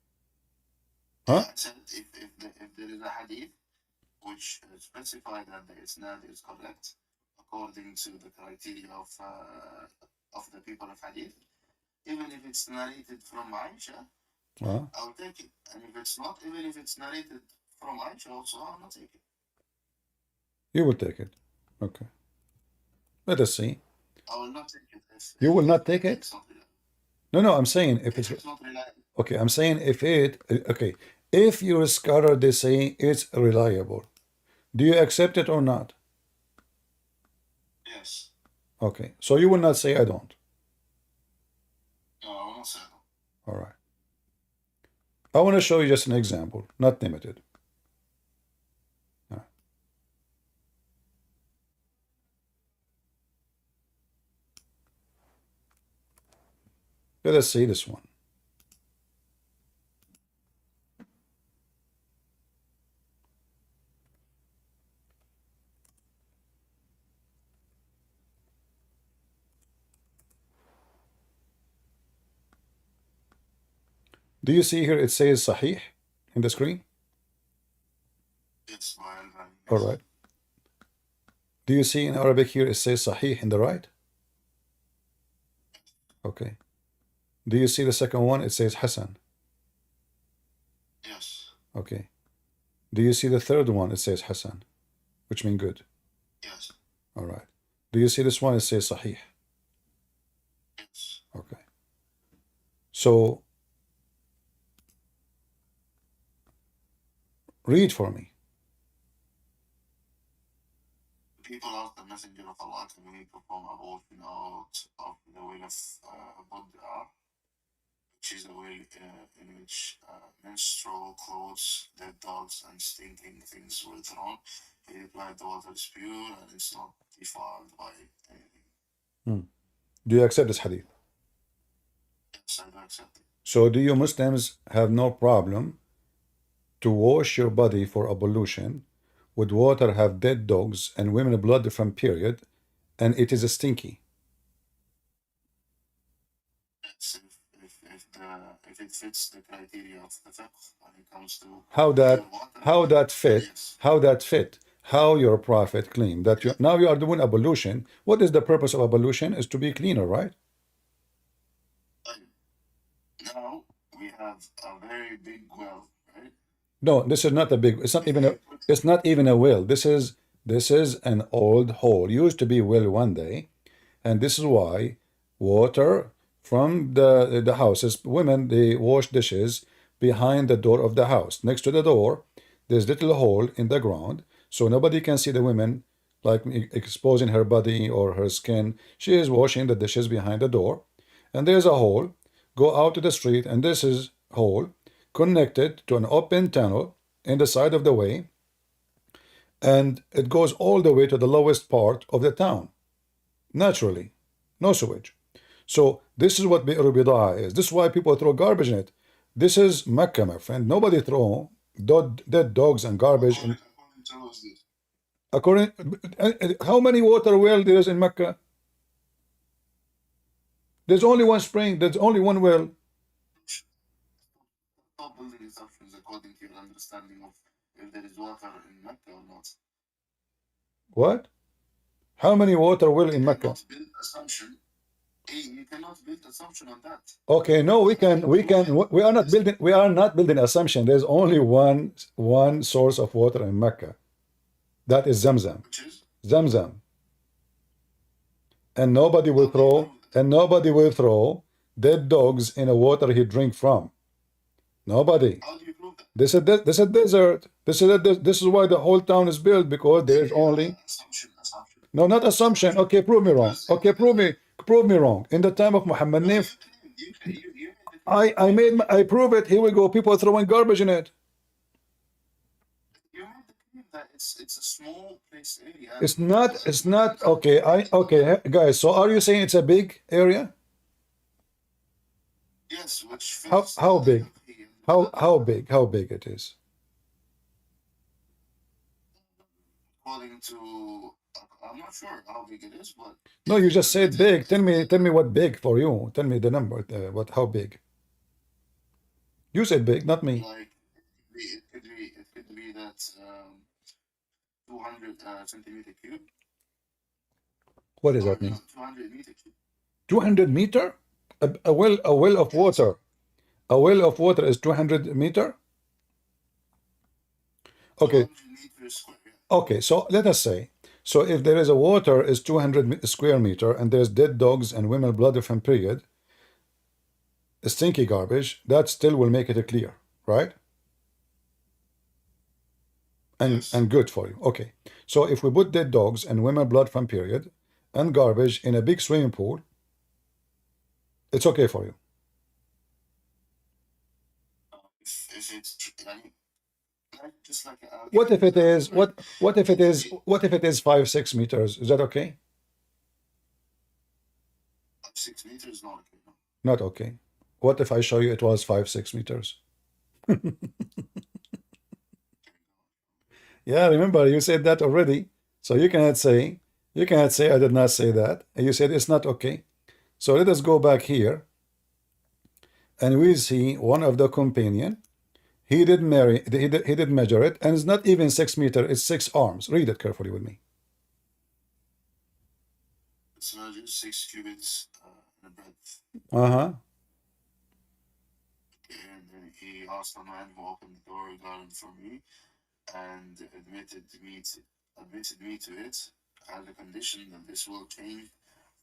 Huh? I said if there is a hadith which specifies that the isnad is correct according to the criteria of the people of hadith, even if it's narrated from Aisha, I'll take it. And if it's not, even if it's narrated from Aisha also, I'll not take it. You will take it. Okay. Let us see. I will not take it. You will not take it? No, I'm saying if it's not reliable. Okay, I'm saying if your scholar they say it's reliable, do you accept it or not? Yes. Okay, so you will not say I don't. No, I will not say no. All right. I want to show you just an example, not limited. Let us see this one. Do you see here it says Sahih in the screen? It's my advantage. All right. Do you see in Arabic here it says Sahih in the right? Okay. Do you see the second one? It says Hasan. Yes. Okay. Do you see the third one? It says Hasan, which means good. Yes. All right. Do you see this one? It says Sahih. Yes. Okay. So read for me. People ask them Messenger of Allah, can we perform abortion out of the will of Buddha, which is a will in which menstrual clothes, dead dogs, and stinking things were thrown? He replied, the water is pure and it's not defiled by anything. Do you accept this hadith? Yes, I do accept it. So do you Muslims have no problem to wash your body for ablution with water have dead dogs and women blood from period, and it is stinky? Yes, if it fits the criteria of the fiqh when it comes to How pure water, fit? yes. How that fit? How your prophet claimed that you now you are doing ablution. What is the purpose of ablution? Is to be cleaner, right? Now we have a very big well, right? No, this is not a big. It's not even a. It's not even a well. This is an old hole. Used to be a well one day, and this is why water from the houses. Women they wash dishes behind the door of the house. Next to the door, there's little hole in the ground, so nobody can see the women like exposing her body or her skin. She is washing the dishes behind the door, and there's a hole. Go out to the street, and this is hole connected to an open tunnel in the side of the way, and it goes all the way to the lowest part of the town. Naturally, no sewage. So this is what Bi'r Bida'a is. This is why people throw garbage in it. This is Mecca, my friend. Nobody throw dead dogs and garbage in. According, how many water well there is in Mecca? There's only one spring. There's only one well. Stop building assumptions according to your understanding of if there is water in Mecca or not. What? How many water well in Mecca? Build assumption. You cannot build assumption on that. Okay, no, we can. We are not building. We are not building assumption. There's only one source of water in Mecca. That is Zamzam. Which is? Zamzam. And nobody will throw dead dogs in a water he drink from. Nobody. How do you prove that? This is desert. This is why the whole town is built, because there's only Assumption. no, not assumption. Okay, prove me wrong. Okay, prove me wrong. In the time of Muhammad Nif, I prove it. Here we go. People throwing garbage in it. You made the claim that it's a small place area. It's not okay. Okay, guys. So are you saying it's a big area? Yes, which How big? How big it is? According to, I'm not sure how big it is, but No, you just said big. Tell me what big for you. Tell me the number. How big? You said big, not me. like it could be that 200 centimeter cube. What does that mean? 200 meter cube. 200 meter? A well of water. A well of water is 200 meter? Okay. 200 meters square. Okay, so let us say, so if there is a water is 200 square meter and there's dead dogs and women blood from period, stinky garbage, that still will make it clear, right? And good for you. Okay. So if we put dead dogs and women blood from period and garbage in a big swimming pool, it's okay for you. If it's just like What if it is what if it is 5-6 meters? Is that okay? 6 meters, not okay. No. Not okay. What if I show you it was 5-6 meters? Yeah, remember you said that already. So you cannot say I did not say that. And you said it's not okay. So let us go back here. And we see one of the companion. He did measure it, and it's not even 6 meters, it's 6 arms. Read it carefully with me. It's measured 6 cubits in a breadth. Uh-huh. And then he asked the man who opened the door regarding for me and admitted me to it as a condition that this will change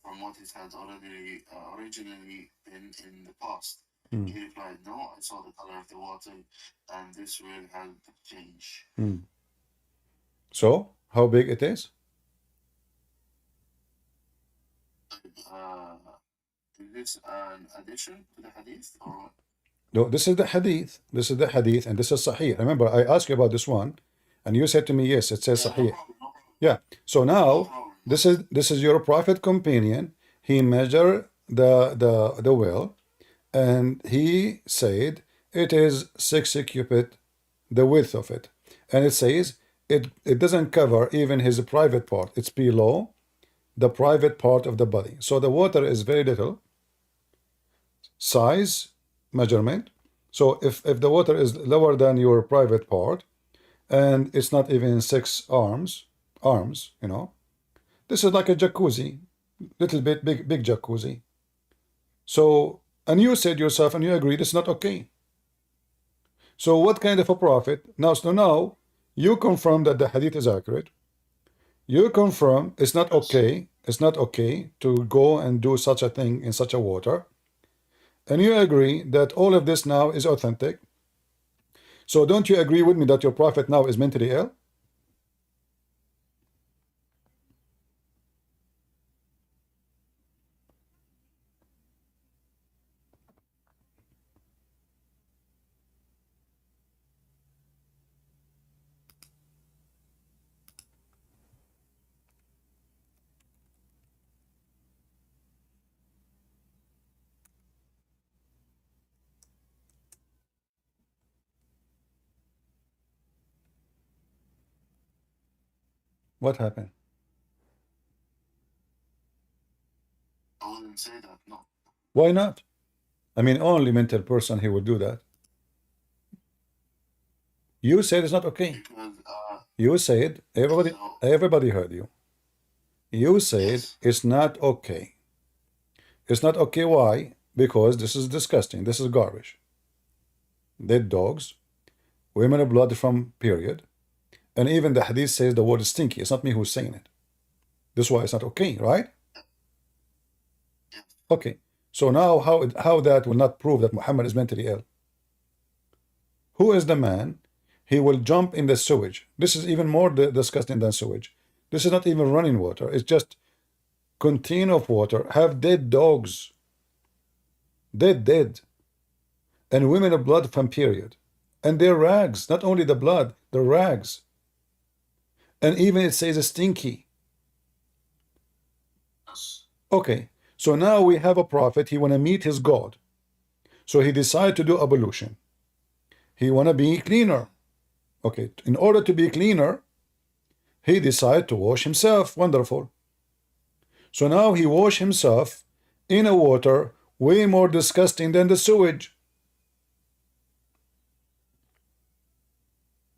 from what it had already originally been in the past. He replied, no, I saw the color of the water and this will help change. So how big it is? Is this an addition to the hadith or what? No, this is the hadith. This is the hadith, and this is Sahih. Remember, I asked you about this one, and you said to me, yes, it says Yeah, no Sahih. problem, no problem. Yeah. So No now problem. this is your prophet companion. He measured the well, and he said it is 6 cubit, the width of it, and it says it doesn't cover even his private part. It's below the private part of the body. So the water is very little. Size measurement. So if the water is lower than your private part, and it's not even 6 arms, you know, this is like a jacuzzi, little bit big jacuzzi. So, and you said yourself, and you agreed it's not okay. So what kind of a prophet? Now, so now you confirm that the hadith is accurate. You confirm it's not okay. It's not okay to go and do such a thing in such a water. And you agree that all of this now is authentic. So don't you agree with me that your prophet now is mentally ill? What happened? I wouldn't say that, no. Why not? I mean, only mental person he would do that. You said it's not okay. Because, You said so, everybody heard you. You said yes, it's not okay. It's not okay. Why? Because this is disgusting. This is garbage. Dead dogs, women of blood from period, and even the hadith says the word is stinky. It's not me who's saying it. This is why it's not okay, right? yes. Okay. So now how that will not prove that Muhammad is mentally ill? Who is the man? He will jump in the sewage. This is even more disgusting than sewage. This is not even running water. It's just container of water. Have dead dogs. Dead. And women of blood from period. And their rags. Not only the blood, the rags. And even it says stinky. Yes. Okay. So now we have a prophet. He want to meet his God. So he decided to do ablution. He want to be cleaner. Okay. In order to be cleaner, he decided to wash himself. Wonderful. So now he washed himself in a water way more disgusting than the sewage.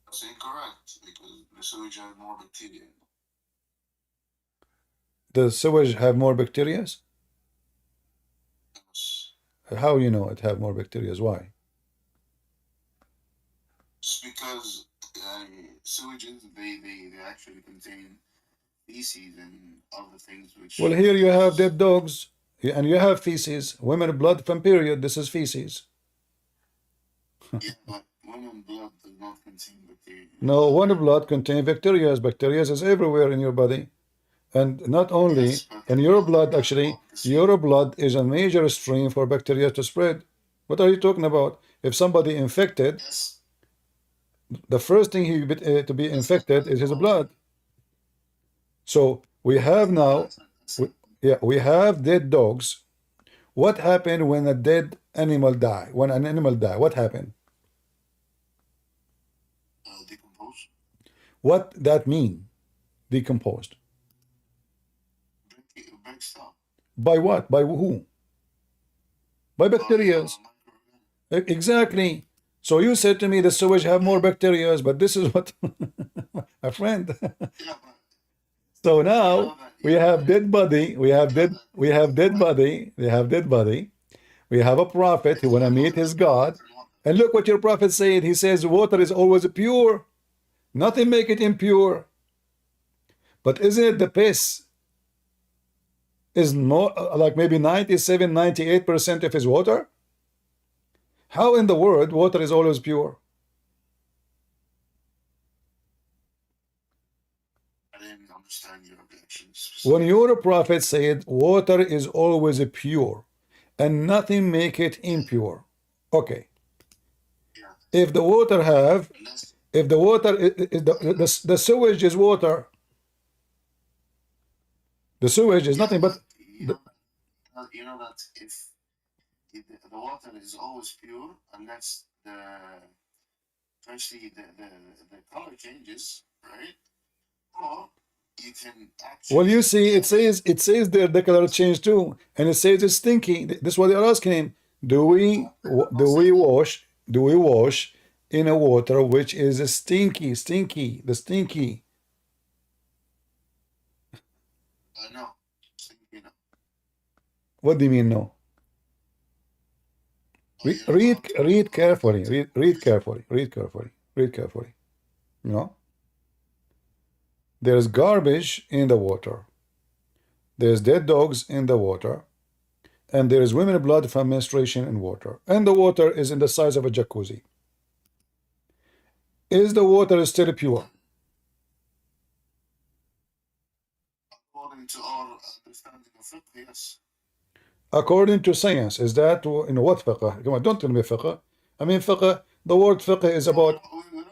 That's incorrect because the sewage has more bacteria. The sewage have more bacteria? Yes. How you know it have more bacteria? Why? It's because sewages, they actually contain feces and other things Well, which here you have is, dead dogs, and you have feces. Women blood from period. This is feces. yeah, but women blood does not contain bacteria. No, one blood contain bacteria. Bacteria is everywhere in your body, and not only Yes, but in your blood. that's Actually, not the same. your blood is a major stream for bacteria to spread. What are you talking about? If somebody infected, Yes, the first thing to be that's infected is his blood. So we have now, we have dead dogs. What happened when a dead animal die? When an animal die, what happened? decompose. What that mean? Decomposed. Breaks down. By what? By who? By bacteria. Microorganisms. Exactly. So you said to me the sewage have more bacteria, but this is what a friend. Yeah, but So you know now that, we have dead body. We have dead body. We have dead body. We have a prophet who want to meet his God. And look what your prophet said. He says water is always pure. Nothing make it impure. But isn't it the piss is more like maybe 97, 98% of his water? How in the world water is always pure? I didn't understand your objection. When your prophet said water is always pure and nothing make it impure. Okay. If the water have, if the water is the sewage is water, the sewage is nothing but you know that if the water is always pure unless firstly the color changes, right? Or you can actually. well, you see, it says there the color change too, and it says it's stinky. This is what they're asking him. Do we wash in a water which is stinky, the stinky? No. You know. What do you mean no? Read carefully. Read carefully. You know, there's garbage in the water. There's dead dogs in the water. And there is women blood from menstruation in water. And the water is in the size of a jacuzzi. Is the water still pure? According to our understanding of fiqh, yes. According to science, is that in what fiqh? Come on, don't tell me fiqh. I mean fiqh. The word fiqh is about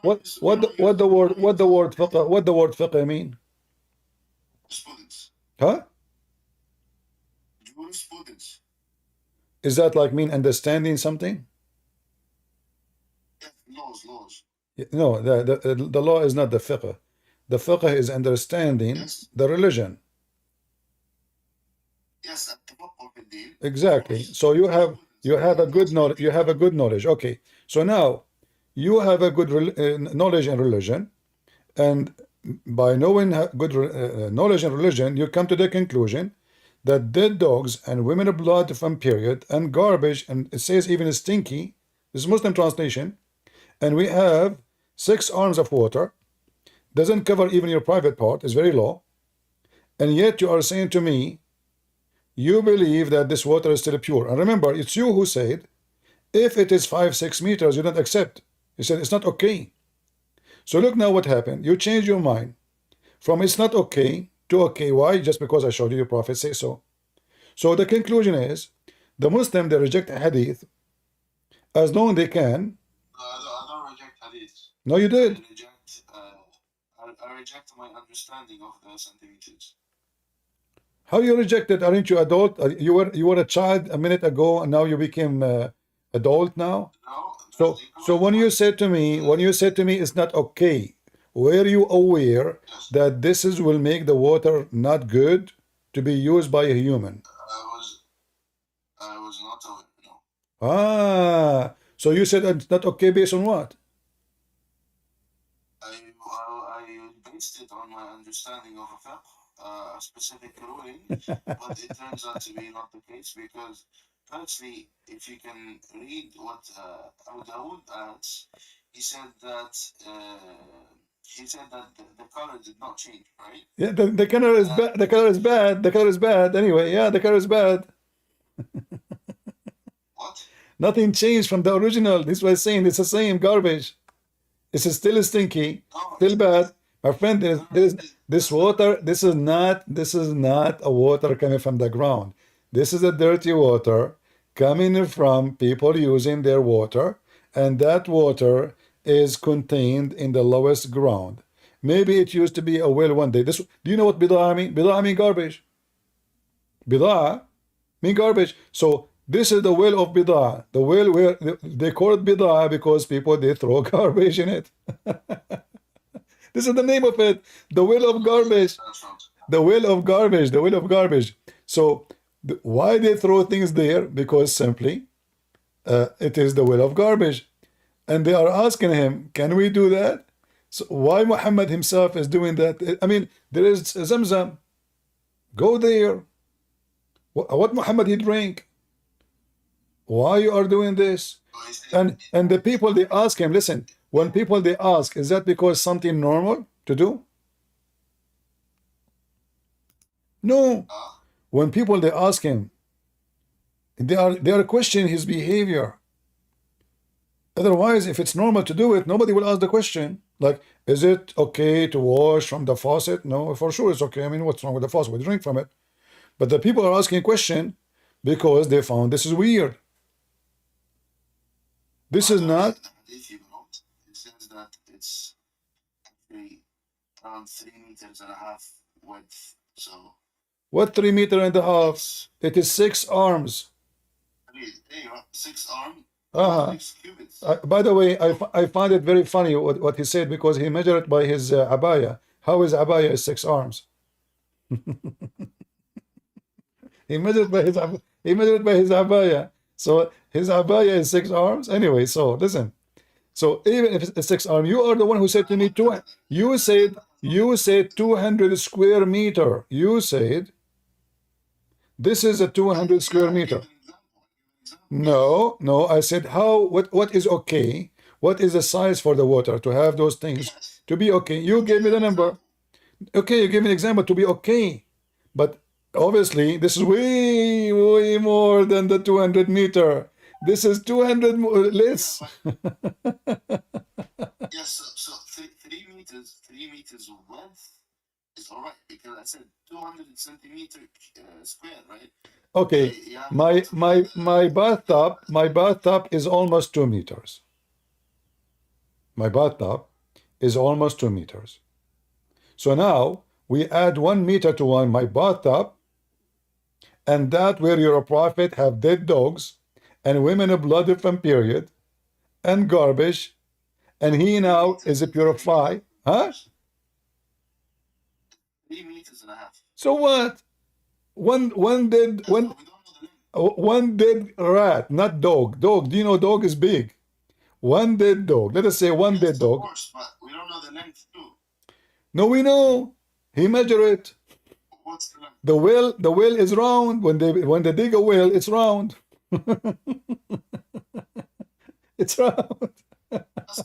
what the word fiqh mean? Students. Huh? Jurisprudence. Is that like mean understanding something? Yes, laws. No, the law is not the fiqh. The fiqh is understanding the religion. Yes, at the top of the deal. Exactly. So you have a good knowledge. You have a good knowledge. Okay. So now you have a good knowledge in religion, and by knowing good knowledge in religion, you come to the conclusion that dead dogs and women of blood from period and garbage, and it says even stinky. This is Muslim translation, and we have 6 arms of water. Doesn't cover even your private part. It's very low, and yet you are saying to me, you believe that this water is still pure. And remember, it's you who said, if it is 5-6 meters, you don't accept. You said it's not okay. So look now what happened. You change your mind from it's not okay to okay. Why? Just because I showed you the Prophet say so. So the conclusion is, the Muslim, they reject hadith as long as they can. I don't reject hadith. No, you did. I reject my understanding of the centimeters. How you reject it? Aren't you adult? You were a child a minute ago, and now you became adult now. No. So when you said to me, it's not okay, were you aware that this will make the water not good to be used by a human? I was not aware. No. Ah, so you said it's not okay based on what? I based it on my understanding of a specific ruling, but it turns out to be not the case because, firstly, if you can read what Abu Dawood adds, he said that the color did not change, right? Yeah, the color is bad. The color is bad. The color is bad. Anyway, yeah, the color is bad. What? Nothing changed from the original. This was saying it's the same garbage. It's still stinky, still bad. My friend, there is this water. This is not a water coming from the ground. This is a dirty water coming from people using their water, and that water is contained in the lowest ground. Maybe it used to be a well one day. Do you know what bida'a mean? Bida'a mean garbage. Bida'a mean garbage. So this is the well of bida'a. The well where they call it bida'a because people they throw garbage in it. This is the name of it. The well of garbage. The well of garbage. The well of garbage. So why they throw things there? Because simply it is the well of garbage. And they are asking him, can we do that? So why Muhammad himself is doing that? I mean, there is Zamzam. Go there. What Muhammad he drink? Why you are doing this? And the people they ask him, listen, when people they ask, is that because something normal to do? No. When people they ask him, they are questioning his behavior. Otherwise, if it's normal to do it, nobody will ask the question. Like, is it okay to wash from the faucet? No, for sure it's okay. I mean, what's wrong with the faucet? We drink from it. But the people are asking a question because they found this is weird. This is not. If you wrote, it says that it's actually around 3.5 meters width. So What 3.5 meters? it's It is 6 arms. 6 arms, Uh-huh. 6 cubits. By the way, I find it very funny what he said because he measured it by his abaya. How is abaya is 6 arms? He measured by his abaya. So his abaya is 6 arms. Anyway, so listen. So even if it's 6 arms, you are the one who said to me you said 200 square meter. You said this is a 200 square meter. No, I said what is okay? What is the size for the water to have those things to be okay? You gave me the number. Okay, you gave me an example to be okay. But obviously this is way more than the 200 meter. This is 200 less. Yes, so 3 meters width is all right because I said 200 centimeter square, right? Okay, Yeah, my bathtub is almost 2 meters. My bathtub is almost 2 meters. So now we add 1 meter to my bathtub, and that where your prophet have dead dogs and women of blood from period and garbage, and he now is a purified. Huh? 3.5 meters. So what? One dead We don't know the length. one dead rat, not dog. Dog, do you know dog is big? One dead dog. Let us say one Yes, dead of dog. course, but we don't know the length too. No, we know. He measured it. What's the length? The well is round. When they dig a well, it's round. It's round. That's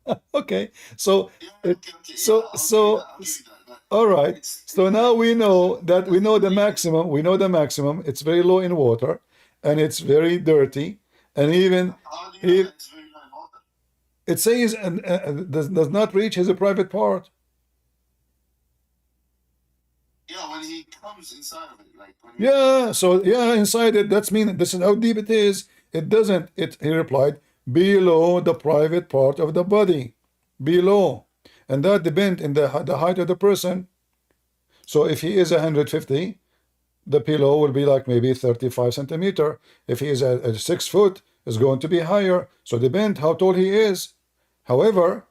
right. Okay. So Yeah, okay. so Yeah, so I'll give you that. But all right. it's So now we know the maximum. We know the maximum. It's very low in water, and it's very dirty. And even how do you know if that it's very low in water? it says does not reach his private part. Yeah, when he comes inside of it, like when Yeah. So yeah, inside it. That's mean this is how deep it is. It doesn't. He replied below the private part of the body, below, and that depends in the height of the person. So if he is 150, the pillow will be like maybe 35 centimeter. If he is at 6 foot, it's going to be higher. So depend how tall he is. However,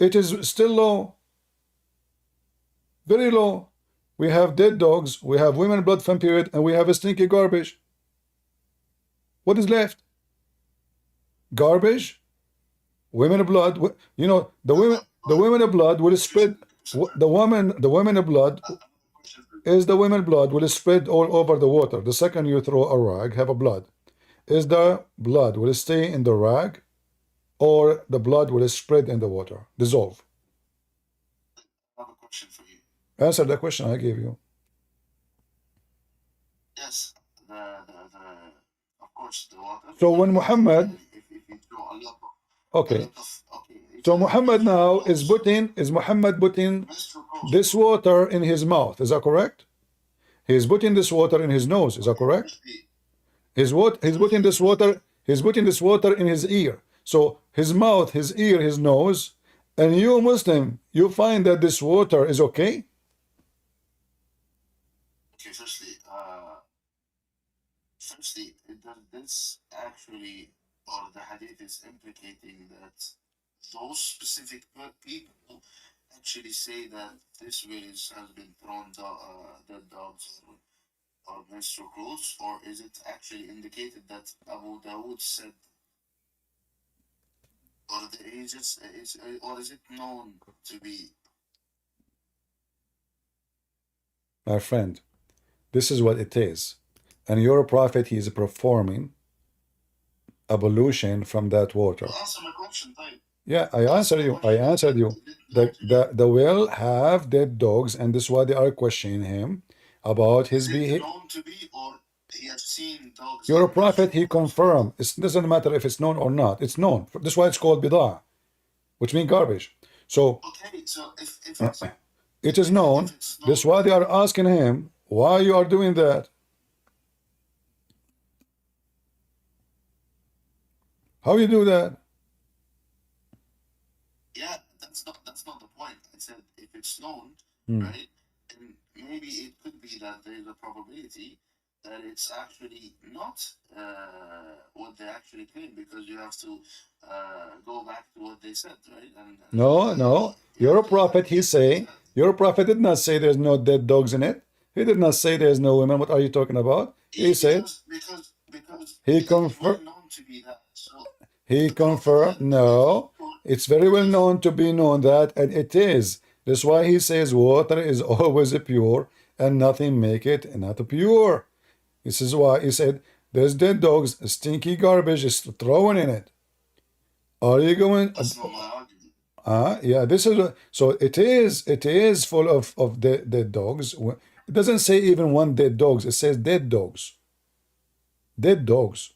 it is still low, very low. We have dead dogs, we have women blood from period, and we have a stinky garbage. What is left? Garbage, women of blood. You know, the women of blood will spread. The women of blood is the women blood will spread all over the water. The second you throw a rag, have a blood. Is the blood will stay in the rag, or the blood will spread in the water, dissolve? I have a question for you. Answer the question I gave you. Yes, of course the water. So when Muhammad, if you throw a lot okay, okay. so Muhammad now is Muhammad putting this water in his mouth. Is that correct? He's putting this water in his nose. Is that correct? He's putting this water in his ear. So his mouth, his ear, his nose, and you Muslim, you find that this water is okay? Okay, firstly, does this actually, or the hadith is implicating that those specific people actually say that this village has been thrown dead dogs or menstrual clothes, or is it actually indicated that Abu Dawood said, or is it known to be? My friend, this is what it is. And your prophet, he is performing ablution from that water. Answer my question, type. Yeah, I answered you. The well have dead dogs, and this is why they are questioning him about his behavior. Known to be, or he has seen dogs. Your prophet, he confirmed. It doesn't matter if it's known or not. It's known. This is why it's called bidah, which means garbage. So Okay, so if it is known. it's That's known, why they are asking him, why you are doing that? How you do that? yeah, that's not the point. I said if it's known, Hmm. right, then maybe it could be that there's a probability that it's actually not what they actually claim, because you have to go back to what they said, right? And No. you have Your to prophet, he say, your prophet did not say there's no dead dogs in it. He did not say there's no women. What are you talking about? He said because he it is well confirmed. known to be that. So He the prophet confirmed. said it is No, pure it's very well because known to be known that, and it is. That's why he says water is always pure, and nothing make it not pure. This is why he said there's dead dogs, stinky garbage is thrown in it. Are you going? that's not my argument. Yeah. This is so. It is full of dead dogs. It doesn't say even one dead dogs. It says dead dogs. Dead dogs.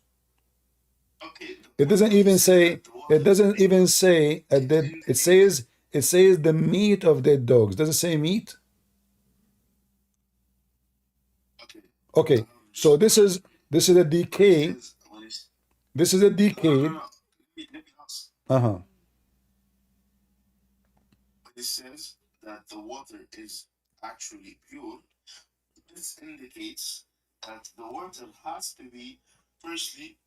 Okay, It the doesn't point even is say. that the It water doesn't even say a it dead. It indicates. says. It says the meat of dead dogs. Does it say meat? Okay, Okay. So so this is a when it decay. says when it's This is a no. decayed. Let me ask. Uh-huh. When it says that the water is actually pure, this indicates that the water has to be, firstly,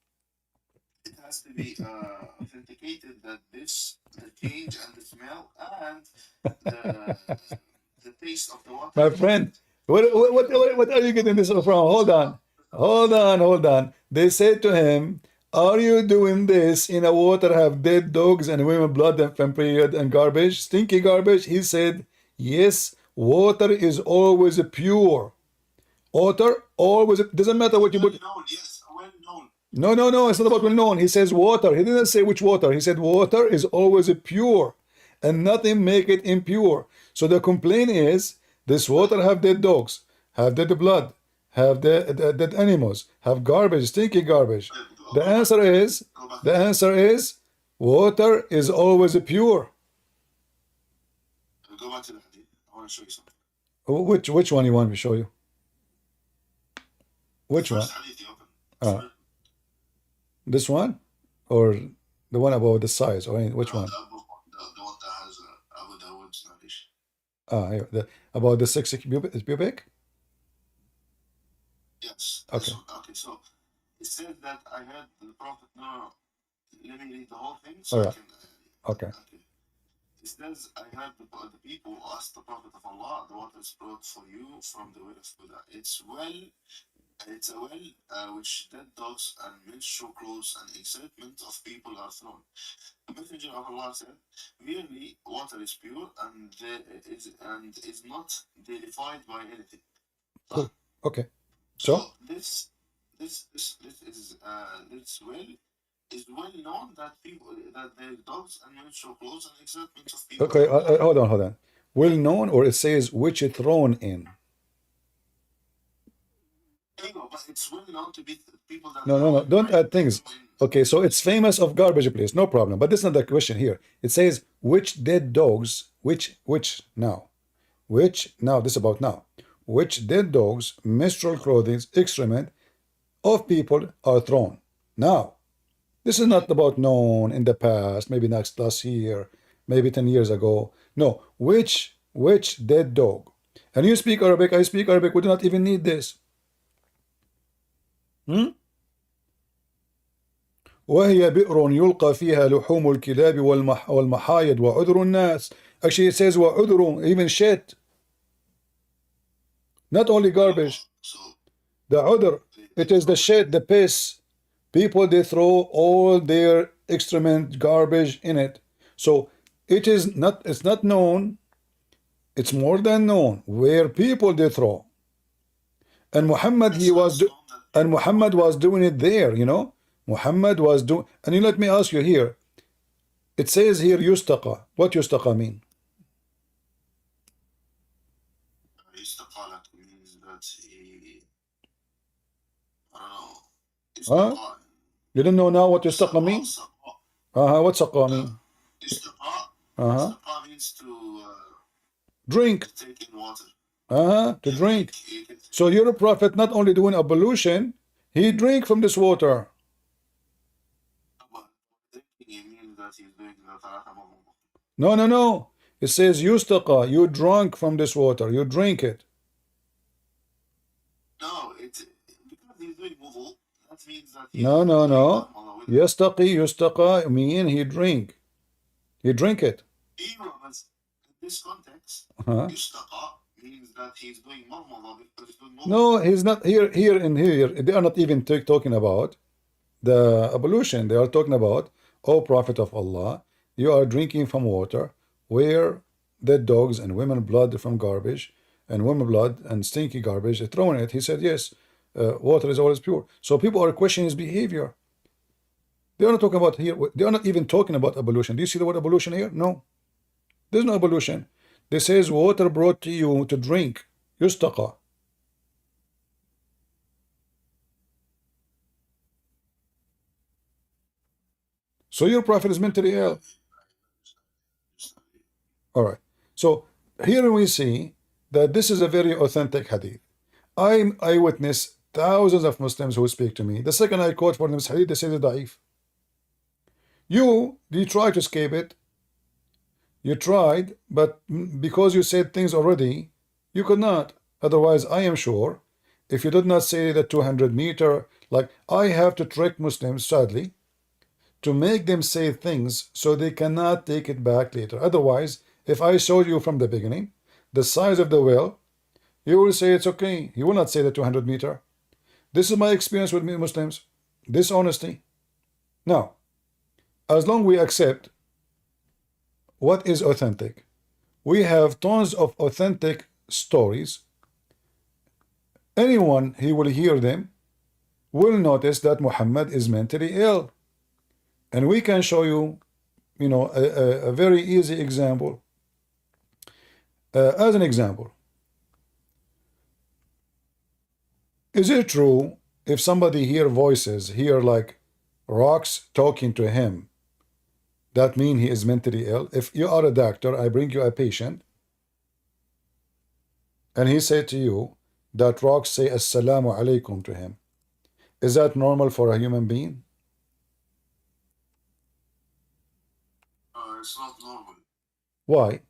it has to be authenticated that the change and the smell and the the taste of the water My is different. friend, what, So what, if what, the water what are you getting this from? Hold listen on. up, listen up, Hold listen on, up. hold on. They said to him, are you doing this in a water have dead dogs and women blood and from period and garbage, stinky garbage? He said, yes, water is always pure. Water always, doesn't matter what you Well put. known, yes, well known. No, it's not about well So known. He says water. He didn't say which water. He said water is always pure and nothing make it impure. So the complaint is this water have dead dogs, have dead blood, have dead animals, have garbage, stinky garbage. The go back answer to the is go back the to the answer is water is always pure. go back to the hadith. I want to show you something. Which one you want me to show you? The Which one? first hadith you open. Uh, this one or the one about the size or which one? The one that has Abu Dawood's narration. Here, about the six pubic. Yes. Okay. Okay. So it says that I heard the Prophet. No. Let me read the whole thing All so I right. can. Okay. Okay. It says, I heard the people ask the Prophet of Allah, the water is brought for you from the well of Buddha. It's a well which dead dogs and menstrual clothes and excitement of people are thrown. The Messenger of Allah said, really, water is pure and is not deified by anything. Cool. Okay. So So this well is well known that people that their dogs and menstrual clothes and excitement of people okay. are thrown. Hold on. Well known, or it says which is thrown in. There you go, but it's well known to be people that No. Don't right? add things. Okay. So it's famous of garbage place. No problem. But that's not the question here. It says which dead dogs. Which now. Which now. This about now. Which dead dogs, menstrual clothing, excrement of people are thrown. Now, this is not about known in the past, maybe last year, maybe 10 years ago. No, which dead dog? And you speak Arabic, I speak Arabic, we do not even need this. وهي بئر يلقى فيها لحوم الكلاب والمحايد وعذر الناس. Actually it says وعذر, even shit. Not only garbage. So The udr, it is the shit, the piss. People, they throw all their excrement, garbage in it. So it's not known, it's more than known where people they throw. And Muhammad, Muhammad was doing it there, you know. Muhammad was doing, and you let me ask you here. It says here yustaqa. What yustaqa mean? Istaqalat means that he, I don't know. Huh? Istaqa. You don't know now what yustaqa mean? What's saqa mean? Istaqa Istaqa means Drink. to take in water. To drink. So your prophet not only doing ablution, he drink from this water. But drinking means that he's doing the thalatha mawdu. No. It says yustaqa. You drunk from this water. You drink it. No, because he's doing wudu, that means that he's No. doing Yustaqa mean he drink. He drink it. in this context, Uh-huh. yustaqa means that he's doing marmada because he's doing wudu. No, he's not here. They are not even talking about the ablution. They are talking about, O Prophet of Allah, you are drinking from water where dead dogs and women blood from garbage and women blood and stinky garbage are thrown in it. He said, yes, water is always pure. So people are questioning his behavior. They are not talking about here. They are not even talking about ablution. Do you see the word ablution here? No. There's no ablution. This says water brought to you to drink. Yustaqa. So your prophet is mentally ill. All right. So here we see that this is a very authentic hadith. I witness thousands of Muslims who speak to me. The second I quote for them this hadith, they say it's da'if. You try to escape it. You tried, but because you said things already, you could not. Otherwise, I am sure, if you did not say the 200-meter, like I have to trick Muslims, sadly, to make them say things so they cannot take it back later. Otherwise, if I showed you from the beginning the size of the well, you will say it's okay. You will not say the 200-meter. This is my experience with Muslims. Dishonesty. Now, as long we accept what is authentic, we have tons of authentic stories. Anyone who will hear them will notice that Muhammad is mentally ill. And we can show you, a very easy example. As an example, is it true if somebody hear voices, hear like rocks talking to him, that mean he is mentally ill? If you are a doctor, I bring you a patient, and he said to you that rocks say assalamu alaikum to him, is that normal for a human being? It's not normal Why?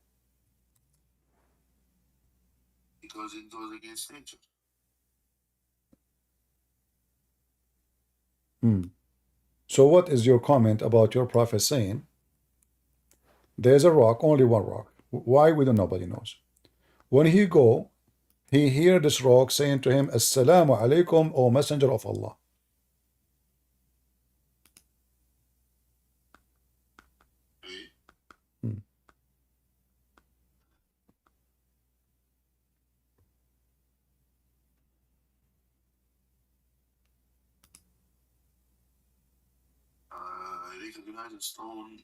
because it goes against nature. So what is your comment about your prophet saying there's a rock, only one rock? Why? We don't, nobody knows. When he hear this rock saying to him, assalamu alaikum, O messenger of Allah. I recognize a stone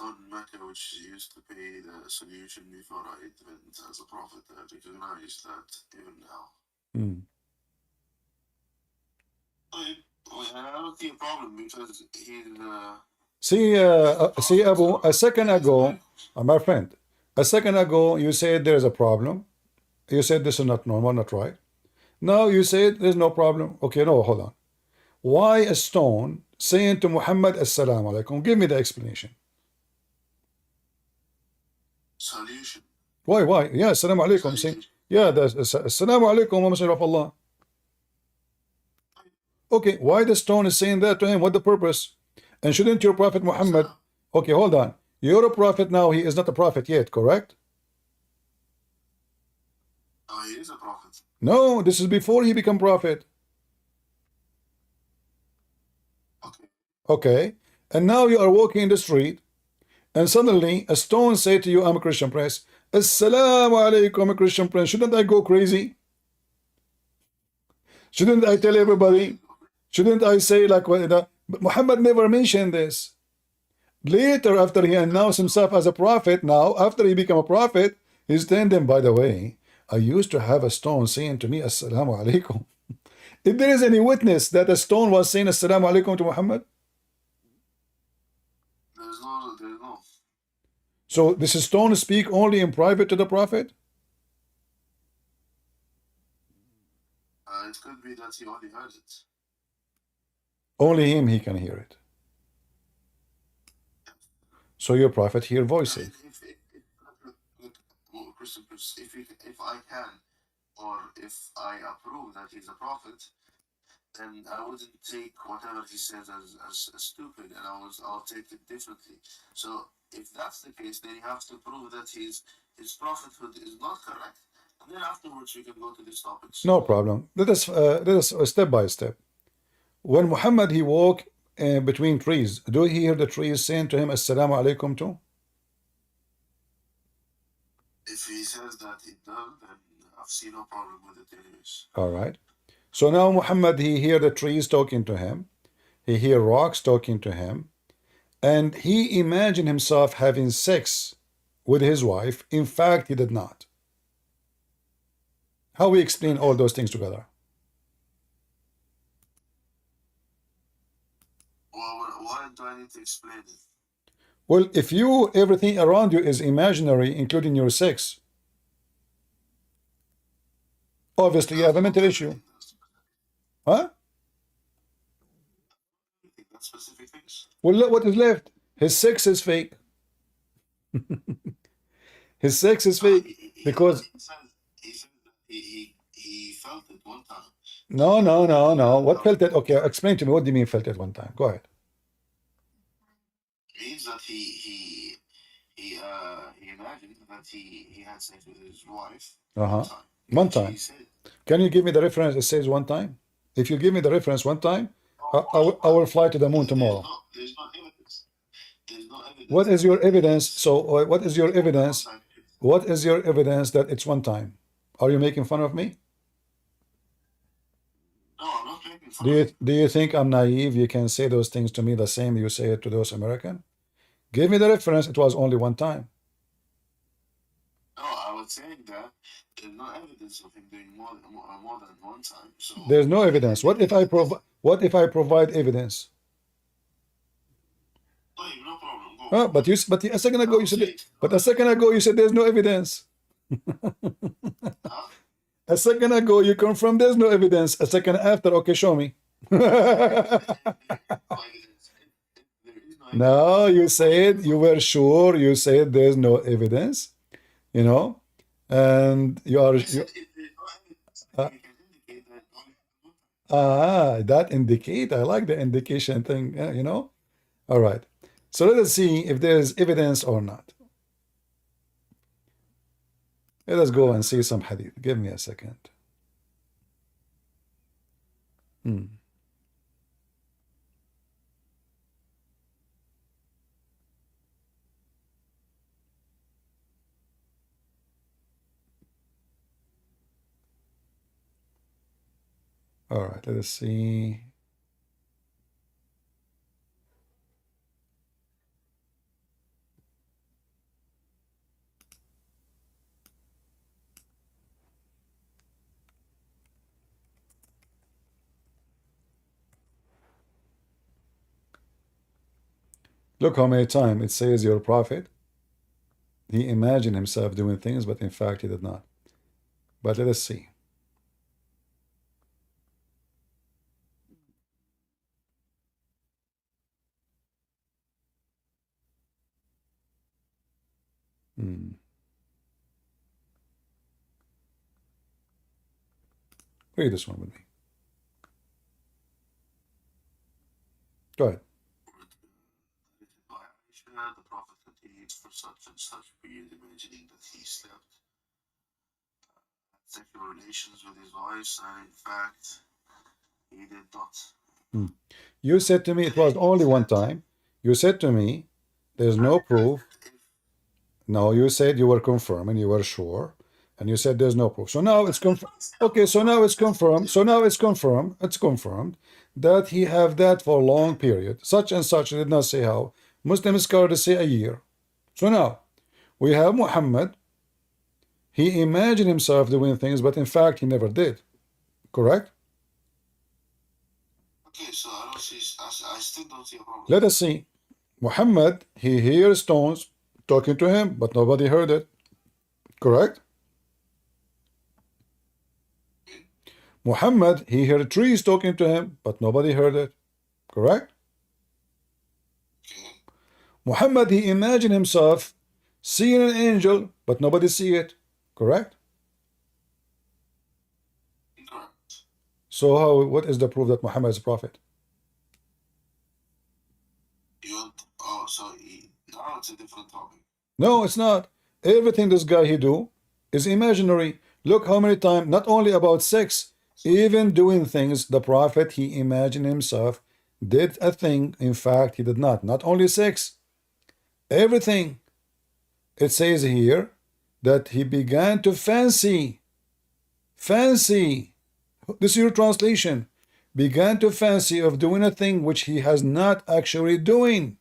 in Mecca which used to pay the solution before I went as a prophet. I recognize that even now. I don't see a problem because he's See, Abu, a second ago, my friend, a second ago you said there's a problem. You said this is not normal, not right. Now you said there's no problem. Okay, no, hold on. Why a stone saying to Muhammad assalamu alaikum? Give me the explanation. solution. Why? Yeah, assalamu alaikum. See, yeah, that's assalamu alaikum, messenger of Allah. Okay, why the stone is saying that to him? What the purpose? And shouldn't your prophet Muhammad? Okay, hold on. You're a prophet now. He is not a prophet yet, correct? He is a prophet. No, this is before he become prophet. Okay, and now you are walking in the street, and suddenly a stone say to you, I'm a Christian prince. Assalamu alaikum, I'm a Christian prince. Shouldn't I go crazy? Shouldn't I tell everybody? Shouldn't I say like, but Muhammad never mentioned this. Later, after he announced himself as a prophet, now after he became a prophet, he's telling them, by the way, I used to have a stone saying to me, Assalamu alaikum. If there is any witness that a stone was saying Assalamu alaikum to Muhammad, There's no. So this stone speak only in private to the Prophet? It could be that he only heard it. Only him he can hear it. So your Prophet hear voices. Look, Christian, if I can, or if I approve that he's a prophet, then I wouldn't take whatever he says as stupid, and I'll take it differently. So if that's the case, then you have to prove that his prophethood is not correct, and then afterwards we can go to these topics. No problem. Let us step by step. When Muhammad he walked between trees, do he hear the trees saying to him, Assalamu alaikum too? If he says that it does, then I've seen no problem with it anyways. All right. So now Muhammad he hear the trees talking to him. He hear rocks talking to him. And he imagined himself having sex with his wife. In fact, he did not. How we explain all those things together? Well, why do I need to explain it? Well, if everything around you is imaginary, including your sex, obviously you have a mental issue. Huh? That's specific things. Well, look what is left. His sex is fake. His sex is fake because He said that he felt it one time. no. What felt it? Okay, explain to me. What do you mean felt it one time? Go ahead. It means that he imagined that he had sex with his wife Uh-huh. one time. One time. He said, Can you give me the reference? It says one time. If you give me the reference one time, I will fly to the moon tomorrow. there's no evidence. There's no evidence. What is your evidence? So, what is your evidence? What is your evidence that it's one time? Are you making fun of me? No, I'm not making fun of you. Do you think I'm naive? You can say those things to me the same you say it to those American? Give me the reference. It was only one time. No, I was saying that there's no evidence of him doing more than one time. So There's no evidence. What if I provide evidence? no problem. Go. But a second ago you said but a second ago you said there's no evidence. Huh? A second ago you confirmed there's no evidence. A second after, okay, show me. No evidence. There is no evidence. No, you said you were sure. You said there's no evidence, you know, and you are. I said if there's no evidence, then you can indicate that only one time. That indicate. I like the indication thing, you know. All right. So let us see if there's evidence or not. Let us go and see some hadith. Give me a second. All right, let us see. Look how many times it says your prophet. He imagined himself doing things, but in fact he did not. But let us see. Read this one with me. Go ahead. By Aisha, the Prophet continued for such and such period, imagining that he slept, had sexual relations with his wives, and in fact, he did not. You said to me it was only one time. You said to me there's no proof. No, you said you were confirming, you were sure, and you said there's no proof. So now it's confirmed. Okay, so now it's confirmed. So now it's confirmed. It's confirmed that he have that for a long period. Such and such, I did not say how. Muslim scholars say a year. So now we have Muhammad. He imagined himself doing things, but in fact he never did. Correct? Okay, so I still don't see a problem. Let us see. Muhammad, he hears stones talking to him, but nobody heard it. Correct? Muhammad, he heard trees talking to him, but nobody heard it. Correct? Okay. Muhammad, he imagined himself seeing an angel, but nobody see it. Correct? Correct. So how? What is the proof that Muhammad is a prophet? Oh, so now it's a different topic. No, it's not. Everything this guy he do is imaginary. Look how many times, not only about sex, even doing things, the prophet, he imagined himself did a thing. In fact, he did not. Not only sex, everything. It says here that he began to fancy. This is your translation. Began to fancy of doing a thing which he has not actually doing.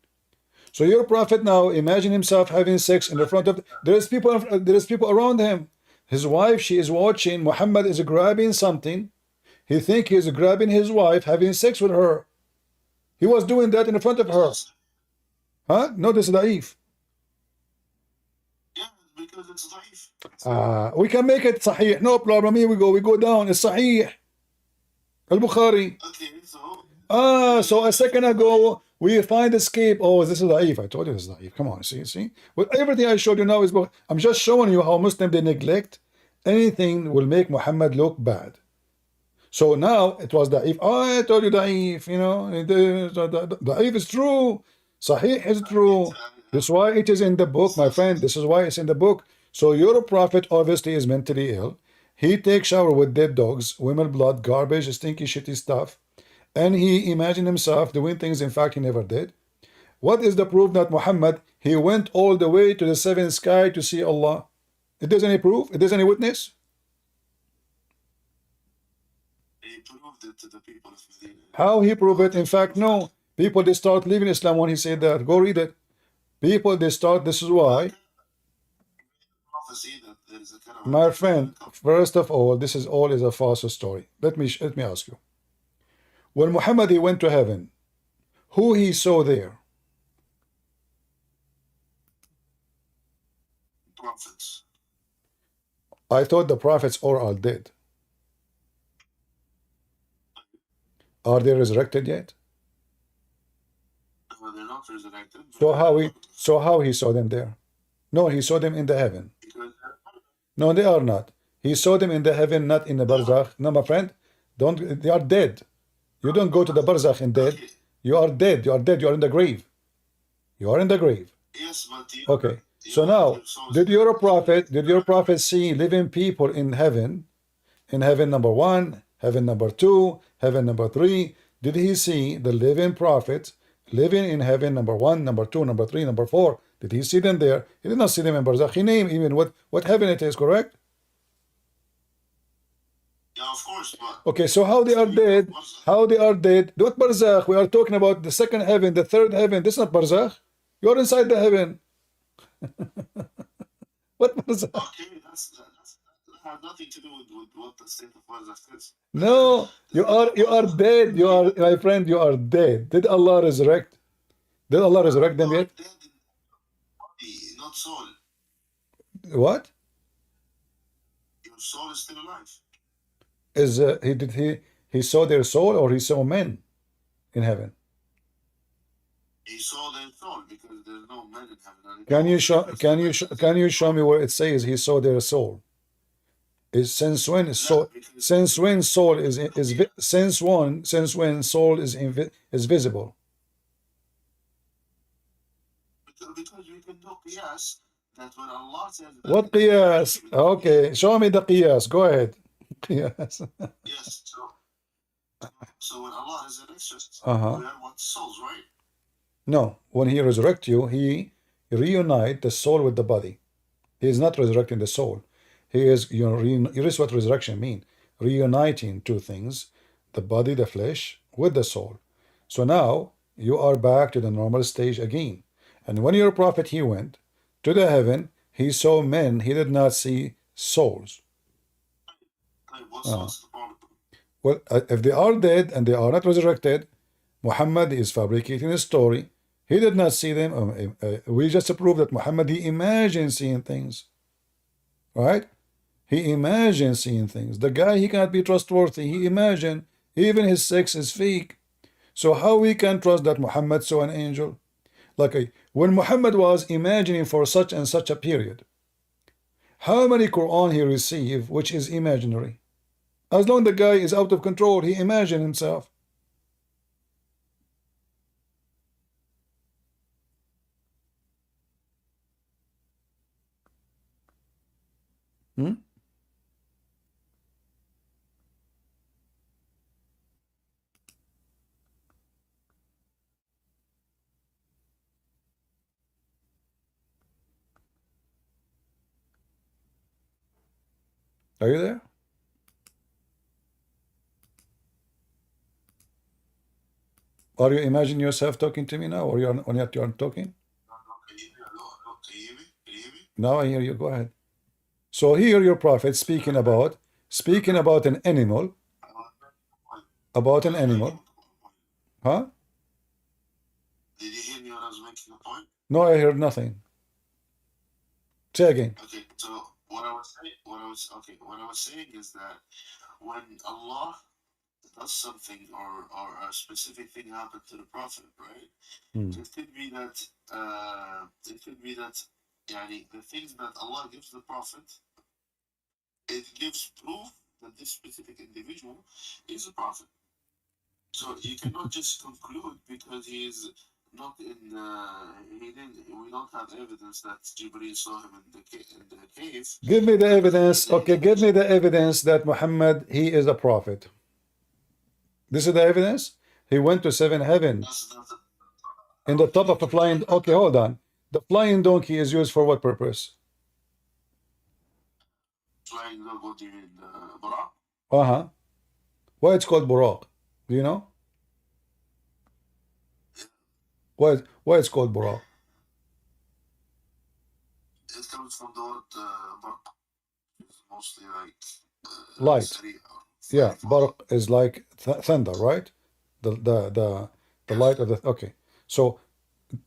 So your prophet now imagine himself having sex in the front of there is people around him. His wife, she is watching. Muhammad is grabbing something. He think he is grabbing his wife, having sex with her. He was doing that in the front of her. Huh? No, this is da'if. Yeah, because it's daif. We can make it sahih. No problem. Here we go. We go down. It's sahih. Al-Bukhari. Okay, so So a second ago, we find escape. Oh, this is da'if. I told you this is da'if. Come on, see? With everything I showed you now is, I'm just showing you how Muslims, they neglect anything will make Muhammad look bad. So now it was da'if. Oh, I told you da'if. You know, da'if is true. Sahih is true. That's why it is in the book, my friend. This is why it's in the book. So your prophet obviously is mentally ill. He takes shower with dead dogs, women blood, garbage, stinky, shitty stuff. And he imagined himself doing things, in fact, he never did. What is the proof that Muhammad, he went all the way to the seventh sky to see Allah? It does any proof? It does any witness? he proved it to the people of Medina. How he proved it? In fact, no. People, they start leaving Islam when he said that. Go read it. People, they start, this is why. Prophecy that there is a kind of My friend, first of all, this is all is a false story. Let me ask you. When Muhammad, he went to heaven, who he saw there? prophets. I thought the prophets all are dead. Are they resurrected yet? Well, they're not resurrected. So how he saw them there? No, he saw them in the heaven. Because No, they are not. He saw them in the heaven, not in the barzakh. No, my friend, don't. They are dead. You don't go to the barzakh and dead. You are dead. You are dead. You are in the grave. You are in the grave. yes, but Okay. So now, did your prophet see living people in heaven? In heaven number 1, heaven number 2, heaven number 3? Did he see the living prophets living in heaven number 1, number 2, number 3, number 4? Did he see them there? He did not see them in barzakh. He named even what heaven it is, correct? yeah, of course, but Okay, so how they are dead? How they are dead? What barzakh? We are talking about the second heaven, the third heaven. This is not barzakh. You're inside the heaven. What barzakh? okay, that has nothing to do with what the state of Barzakh is. No, you are dead. You are, my friend, you are dead. Did Allah resurrect? Did Allah resurrect them yet? Dead in body, not soul. What? Your soul is still alive. Is he saw their soul, or he saw men in heaven? He saw their soul because there's no man in heaven. Can you show me where it says he saw their soul? Is since when soul is visible? Because we can do qiyas that when Allah says that, What qiyas? Okay, show me the qiyas. Go ahead. Qiyas. yes, so when Allah resurrects us, Uh-huh. we are what souls, right? No, when he resurrects you, he reunite the soul with the body. He is not resurrecting the soul. He is, this is what resurrection means. Reuniting two things, the body, the flesh, with the soul. So now you are back to the normal stage again. And when your prophet, he went to the heaven, he saw men, he did not see souls. What's the problem? Well, if they are dead and they are not resurrected, Muhammad is fabricating a story. He did not see them. We just proved that Muhammad, he imagined seeing things. Right? He imagined seeing things. The guy, he cannot be trustworthy. He imagined. Even his sex is fake. So how we can trust that Muhammad saw an angel? Like when Muhammad was imagining for such and such a period, how many Quran he received which is imaginary? As long the guy is out of control, he imagined himself. Hmm? Are you there? Are you imagining yourself talking to me now, or you're not you are talking? Now I hear you. Go ahead. So here your prophet speaking about an animal, huh? Did you hear me when I was making a point? No, I heard nothing. Say again. Okay, so what I was saying is that when Allah does something or a specific thing happened to the Prophet, right? It could be that yani, the things that Allah gives the Prophet, it gives proof that this specific individual is a prophet. So you cannot just conclude because he is not in. He didn't. We don't have evidence that Jibreel saw him in the cave. Give me the evidence. Okay, give me the evidence that Muhammad, he is a prophet. This is the evidence. He went to 7 heavens in the top of a flying. Okay, hold on. The flying donkey is used for what purpose? Flying donkey, what do you mean, Buraq? Uh-huh. Why it's called Buraq? Do you know? Why it's called Buraq? It comes from the word Barq. It's mostly like light. Yeah, Barq is like thunder, right? The light of the. Okay, so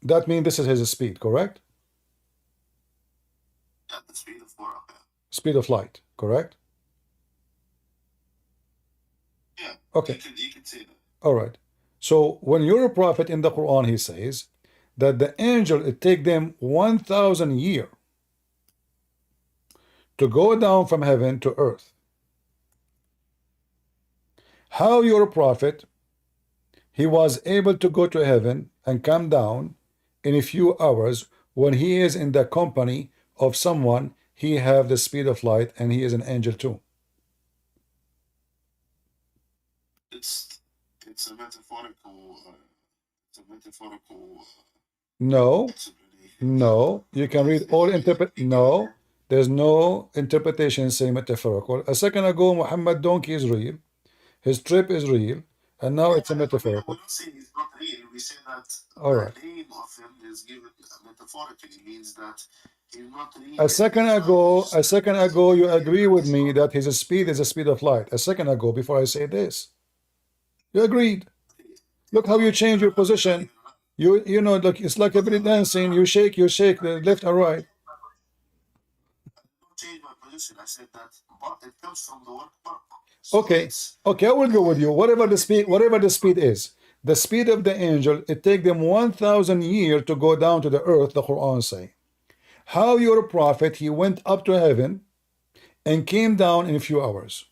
that means this is his speed, correct? Yeah, the speed of Buraq. Yeah. Speed of light, correct? Yeah. Okay. You can say that. All right. So when you're a prophet in the Quran, he says that the angel, it take them 1,000 years to go down from heaven to earth. How you're a prophet, he was able to go to heaven and come down in a few hours when he is in the company of someone, he have the speed of light and he is an angel too. It's a metaphorical. No, you can read all no, there's no interpretation saying metaphorical. A second ago, Muhammad donkey is real, his trip is real, and now it's a metaphorical. We don't say he's not real. We say that all right. The name of him is given metaphorically. It means that he's not real. A second ago, you agree with me that his speed is the speed of light. A second ago, before I say this, you agreed. Look how you change your position. You know, look, it's like a belly dancing. You shake the left or right. I don't change my position. I said that it comes from the word barq. Okay, I will go with you. Whatever the speed is, the speed of the angel, it take them 1,000 years to go down to the earth. The Quran say, how your prophet, he went up to heaven and came down in a few hours.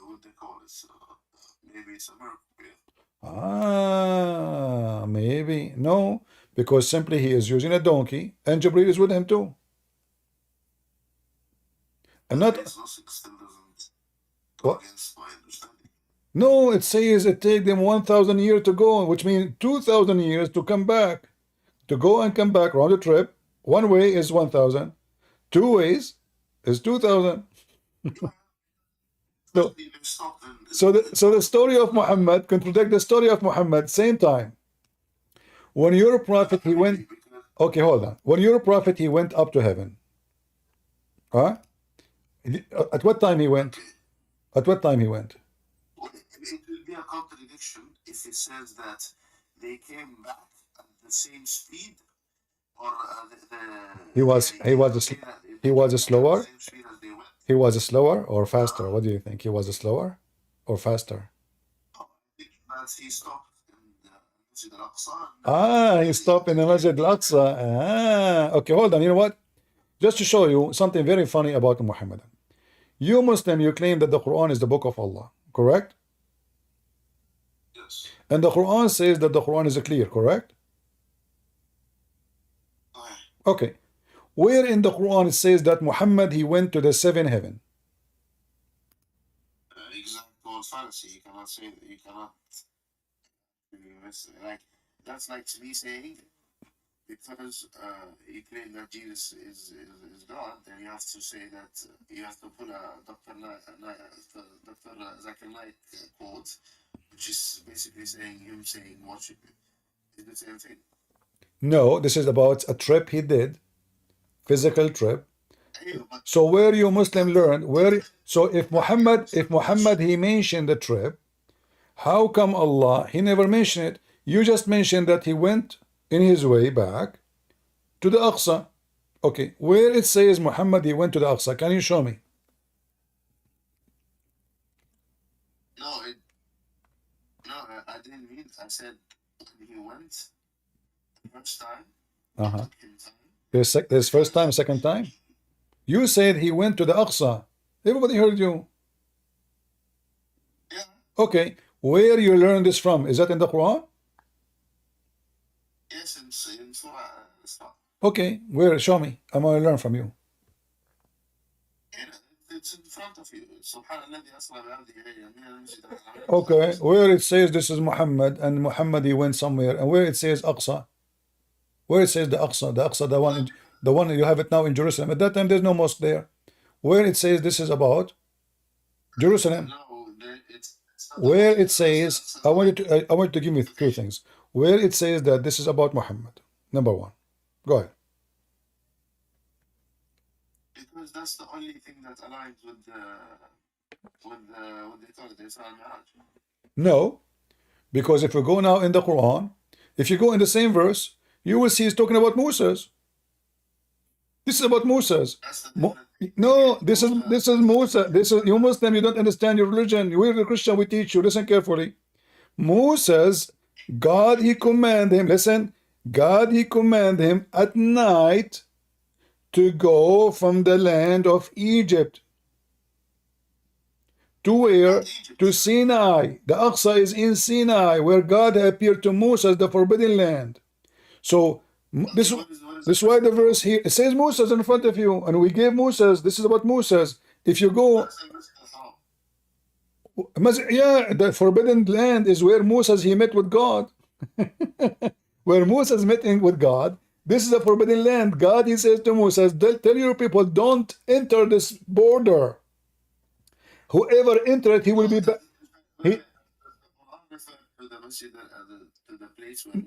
What they call it? Maybe it's a miracle. Maybe no, because simply he is using a donkey, and Jibreel is with him too. And not what? No, it says it take them 1,000 years to go, which means 2,000 years to come back, to go and come back round the trip. One way is 1,000, two ways is 2,000. So the story of Muhammad contradict the story of Muhammad same time. When you're a prophet, he went. Okay, hold on. When you're a prophet, he went up to heaven. Huh? At what time he went? At what time he went? be a contradiction if it says that they came back at the same speed, or He was they came at slower. the same speed as they went. He was slower or faster. What do you think? He was slower or faster? I think that he stopped in Masjid al-Aqsa. He stopped in the Masjid al-Aqsa. Okay, hold on. You know what? Just to show you something very funny about Muhammad. You Muslim, you claim that the Quran is the book of Allah, correct? Yes. And the Quran says that the Quran is clear, correct? Okay. Where in the Quran it says that Muhammad, he went to the seventh heaven? Example fallacy. You cannot say that. You cannot. Like, that's like me saying, because you claim that Jesus is God, then you have to say that you have to put a Dr. Zakir Naik quote, which is basically saying him saying worship is the same thing. No, this is about a trip he did, physical trip. Yeah, but So where you Muslim learn where? So if Muhammad he mentioned the trip, how come Allah he never mentioned it? You just mentioned that he went in his way back to the Aqsa. Okay, where it says Muhammad he went to the Aqsa, can you show me? no, I didn't mean. I said he went the first time. Uh-huh. Took him time. This first time, second time? You said he went to the Aqsa. Everybody heard you. Yeah. Okay, where you learn this from? Is that in the Quran? Yes, in Surah Isra. Okay, where? Show me. I'm going to learn from you. It's in front of you. Subhanallah, asra bi'abdihi laylan min al-masjid al-haram. Okay, where it says this is Muhammad and Muhammad he went somewhere, and where it says Aqsa, where it says the Aqsa, the one you have it now in Jerusalem. At that time, there's no mosque there. Where it says this is about Jerusalem, No, it's not where about it says I want you to give me two things. Where it says that this is about Muhammad. Number one, go ahead. because that's the only thing that aligns with the what they call it, the Isra al-Mi'raj. No, because if we go now in the Quran, if you go in the same verse, you will see it's talking about Moses. This is about Moses. That's the Mo- difference. No, this is Musa. This is you Muslim. You don't understand your religion. We're the Christian. We teach you. Listen carefully. Moses, God, he commanded him. Listen, God, he commanded him at night to go from the land of Egypt to where? To Sinai. The Aqsa is in Sinai, where God appeared to Moses, the forbidden land. So this is why the verse here it says Moses in front of you, and we gave Moses. This is about Moses. If you go, yeah, the forbidden land is where Moses he met with God. Where Moses met with God. This is a forbidden land. God he says to Moses, tell your people, don't enter this border. Whoever entered, he will be back.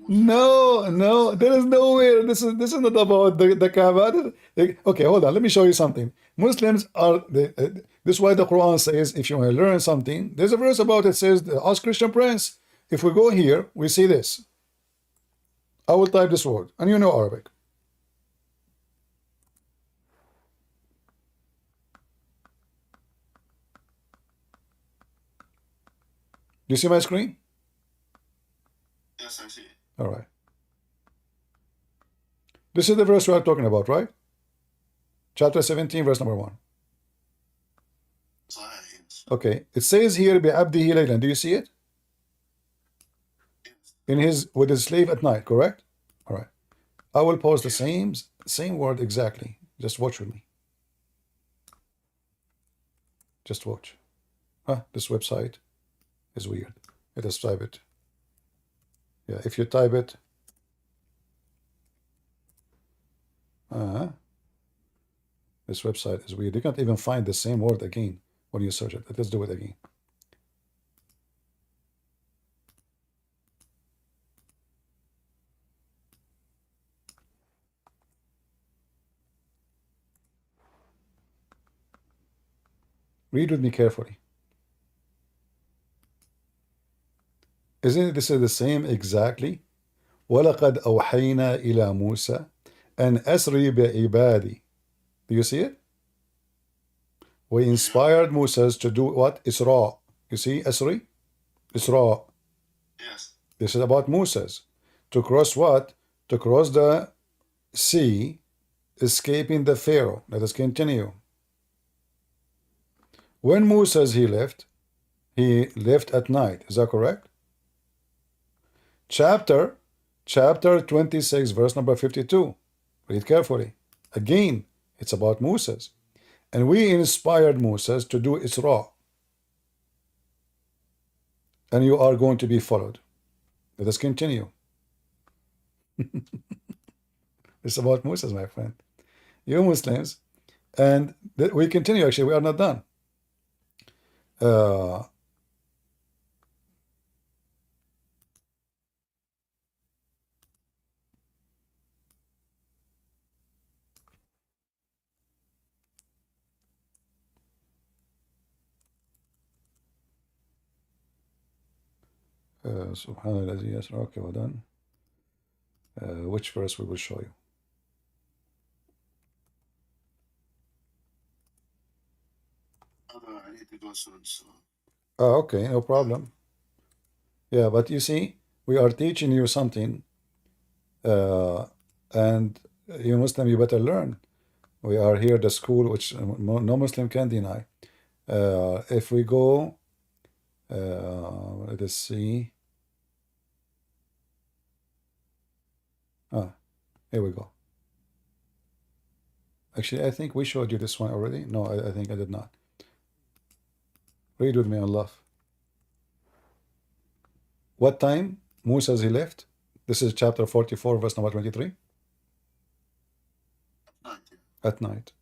No, there is nowhere. This is not about the Kaaba. Okay, hold on. Let me show you something. Muslims are this is why the Quran says if you want to learn something, there's a verse about it says ask Christian Prince. If we go here, we see this. I will type this word, and you know Arabic. Do you see my screen? Yes, I see. All right. This is the verse we are talking about, right? Chapter 17, verse number 1. Yes. Okay. It says here, بِعَبْدِهِ لَيْلًا. Do you see it? With his slave at night, correct? All right. I will post the same word exactly. Just watch with me. Just watch. This website is weird. Let us type it. Yeah, if you type it, this website is weird. You can't even find the same word again when you search it. Let's do it again. Read with me carefully. Isn't it this is the same exactly? وَلَقَدْ أَوْحَيْنَا إِلَى مُوسَى أَنْ أَسْرِ بِعِبَادِي. Do you see it? We inspired Moses to do what? Isra. You see, Asri? Isra. Yes. This is about Moses. To cross what? To cross the sea, escaping the Pharaoh. Let us continue. When Moses he left at night. Is that correct? Chapter 26, verse number 52. Read carefully. Again, it's about Moses. And we inspired Moses to do Isra. And you are going to be followed. Let us continue. It's about Moses, my friend. You Muslims. And we continue, actually, we are not done. Subhanallah, yes, okay, well done. Which verse we will show you? I need to go soon, so. Oh, okay, no problem. Yeah, but you see, we are teaching you something, and you Muslim, you better learn. We are here at the school, which no Muslim can deny. If we go, let us see. Here we go. Actually, I think we showed you this one already. No, I think I did not. Read with me on love. What time Moses he left? This is chapter 44, verse number 23. At night.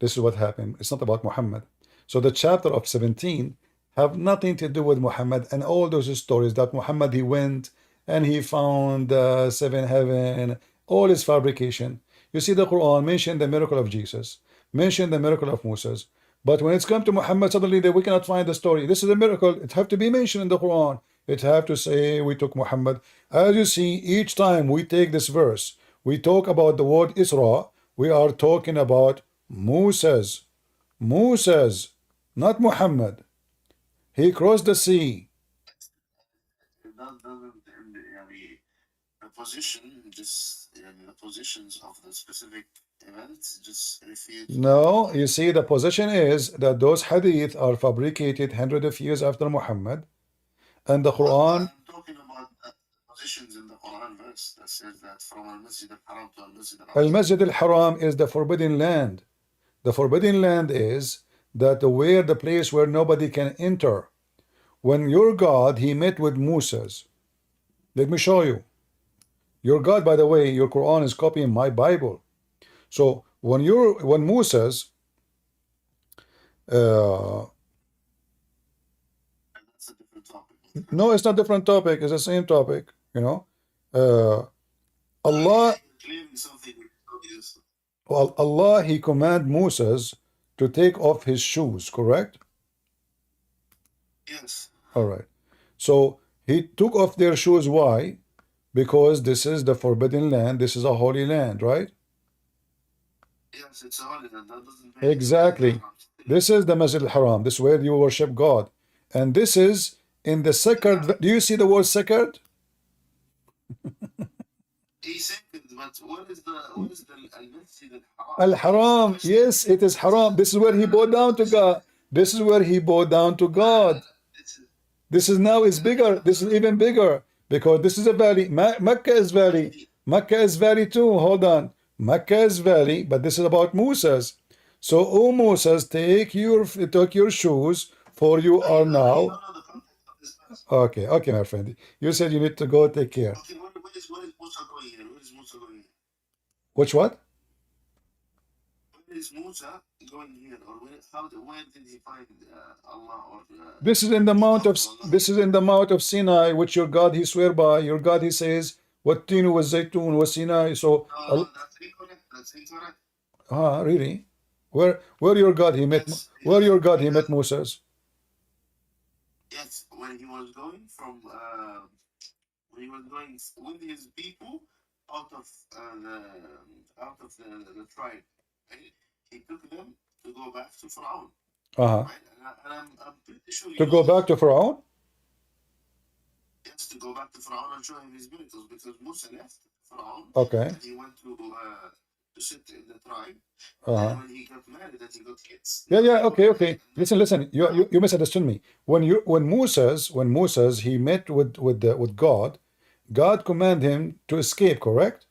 This is what happened. It's not about Muhammad. So the chapter of 17 have nothing to do with Muhammad and all those stories that Muhammad he went and he found seven heaven, all is fabrication. You see, the Quran mentioned the miracle of Jesus, mentioned the miracle of Moses, but when it's come to Muhammad, suddenly we cannot find the story. This is a miracle. It have to be mentioned in the Quran. It have to say we took Muhammad. As you see, each time we take this verse, we talk about the word Isra, we are talking about Moses. Moses, not Muhammad. He crossed the sea. The position, just the positions of the specific events, just refute. No, you see, the position is that those hadith are fabricated hundreds of years after Muhammad, and the Quran. I'm talking about positions in the Quran verse that says that from Al-Masjid al-Haram to Al-Masjid al-Aqsa. Al-Masjid al-Haram is the forbidden land. The forbidden land is that where the place where nobody can enter. When your God, he met with Moses. Let me show you. Your God, by the way, your Quran is copying my Bible. So when Moses, That's a different topic. no, it's not different topic. It's the same topic. You know, Allah. Clearly something obvious. Well, Allah, he command Moses to take off his shoes. Correct? Yes. All right. So he took off their shoes. Why? Because this is the forbidden land. This is a holy land, right? Yes, it's a holy land. That doesn't make Exactly. This is the Masjid al-Haram. This is where you worship God. And this is in the sacred. Do you see the word sacred? He said, but what is the Al-Masjid al-Haram? Al-Haram. Yes, it is haram. This is where he bowed down to God. This is where he bowed down to God. This is now is bigger. This is even bigger because this is a valley. Mecca is valley. Mecca is valley too. Hold on. Mecca is valley, but this is about Moses. So, O Moses, take your shoes, for you are now. Okay, okay, my friend. You said you need to go take care. Okay, where is Musa going here? Where is Musa going here? Which what? Where is Musa going here? Or where did he find Allah? Or this is in the mount of Sinai, which your God he swear by. Your God he says, "Wattinu was Zaytun was Sinai." So, no, that's incorrect. That's incorrect. Really? Where your God he met? Where your God he met Moses? Yes, when he was going from when he was going with his people out of the tribe, right? He took them to go back to Pharaoh, Uh-huh. right? And I'm pretty sure you To know go this. back to Pharaoh? Yes, to go back to Pharaoh and show him his miracles, because Musa left Pharaoh Okay. and he went to sit in the tribe. Uh-huh. And when he got married, that he got kids. Yeah, okay. Listen. You misunderstood me. When Moses he met with God, God commanded him to escape, correct?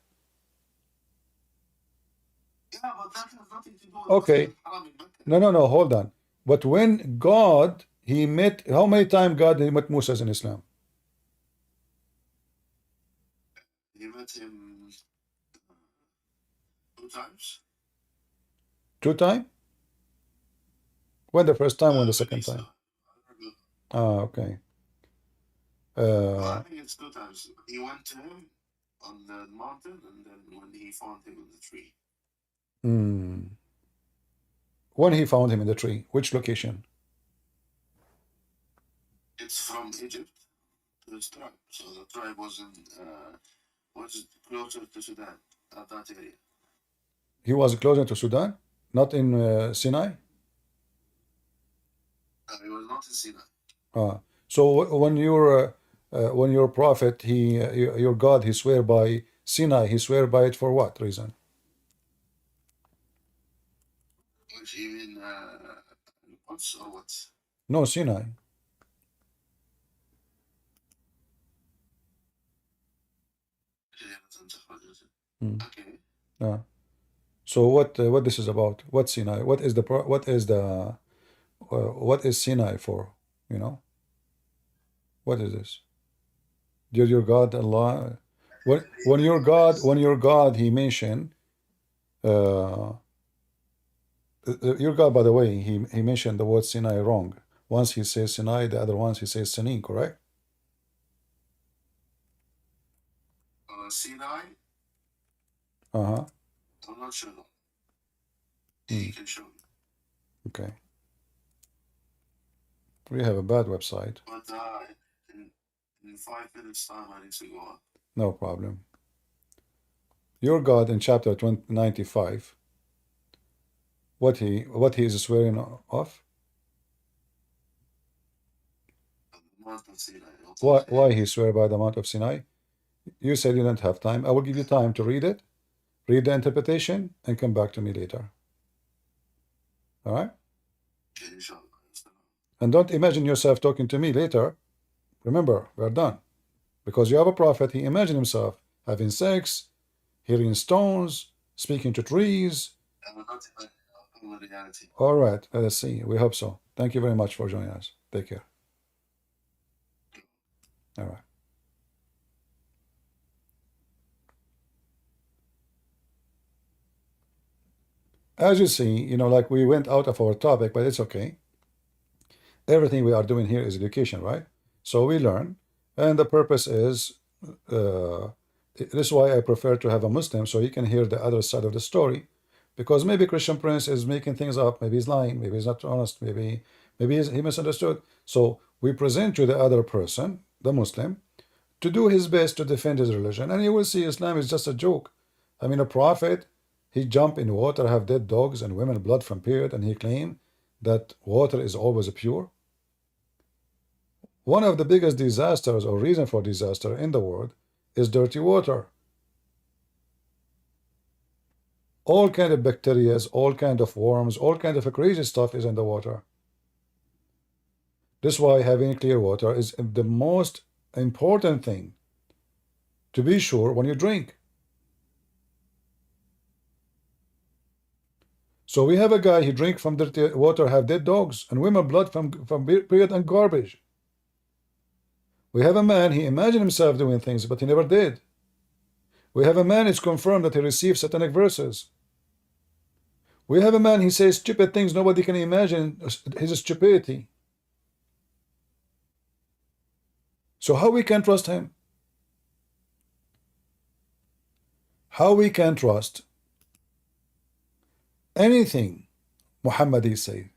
Yeah, but that has nothing to do with Okay. Masjid al-Haram in Mecca. No, hold on. But when God he met, how many times God he met Moses in Islam? He met him 2 times. 2 times? When the first time, when the second Maybe so. time? I don't know. Okay. I think it's 2 times. He went to him on the mountain, and then when he found him in the tree. When he found him in the tree, which location? It's from Egypt to his tribe. So the tribe was closer to Sudan at that area. He was closer to Sudan, not in Sinai. He was not in Sinai. So when your prophet, your God, he swear by Sinai, he swear by it for what reason? Which even what's or what? No, Sinai. Okay. So what this is about? What Sinai? What is what is Sinai for? You know, what is this? Did your God Allah? When your God he mentioned your God, by the way, he mentioned the word Sinai wrong. Once he says Sinai, the other ones he says Sinin, correct? Sinai? Uh-huh. I'm not sure. He can show me. Okay. We have a bad website. But in 5 minutes time, I need to go on. No problem. Your God in chapter 95, what he is swearing off? The Mount of Sinai. Why he swear by the Mount of Sinai? You said you don't have time. I will give you time to read it, read the interpretation, and come back to me later. All right? And don't imagine yourself talking to me later. Remember, we are done. Because you have a prophet, he imagined himself having sex, hearing stones, speaking to trees. All right, let us see. We hope so. Thank you very much for joining us. Take care. All right. As you see, you know, like we went out of our topic, but it's okay. Everything we are doing here is education, right? So we learn, and the purpose is, this is why I prefer to have a Muslim, so he can hear the other side of the story, because maybe Christian Prince is making things up, maybe he's lying, maybe he's not honest, maybe he misunderstood. So we present to the other person, the Muslim, to do his best to defend his religion, and you will see Islam is just a joke. I mean, a prophet, he jump in water, have dead dogs and women blood from period, and he claimed that water is always pure. One of the biggest disasters or reason for disaster in the world is dirty water. All kind of bacteria, all kind of worms, all kind of crazy stuff is in the water. This is why having clear water is the most important thing to be sure when you drink. So we have a guy, he drink from dirty water, have dead dogs and women blood from period and garbage. We have a man, he imagined himself doing things, but he never did. We have a man, it's confirmed that he received satanic verses. We have a man, he says stupid things nobody can imagine his stupidity. So how we can trust him? How we can trust anything Muhammad say?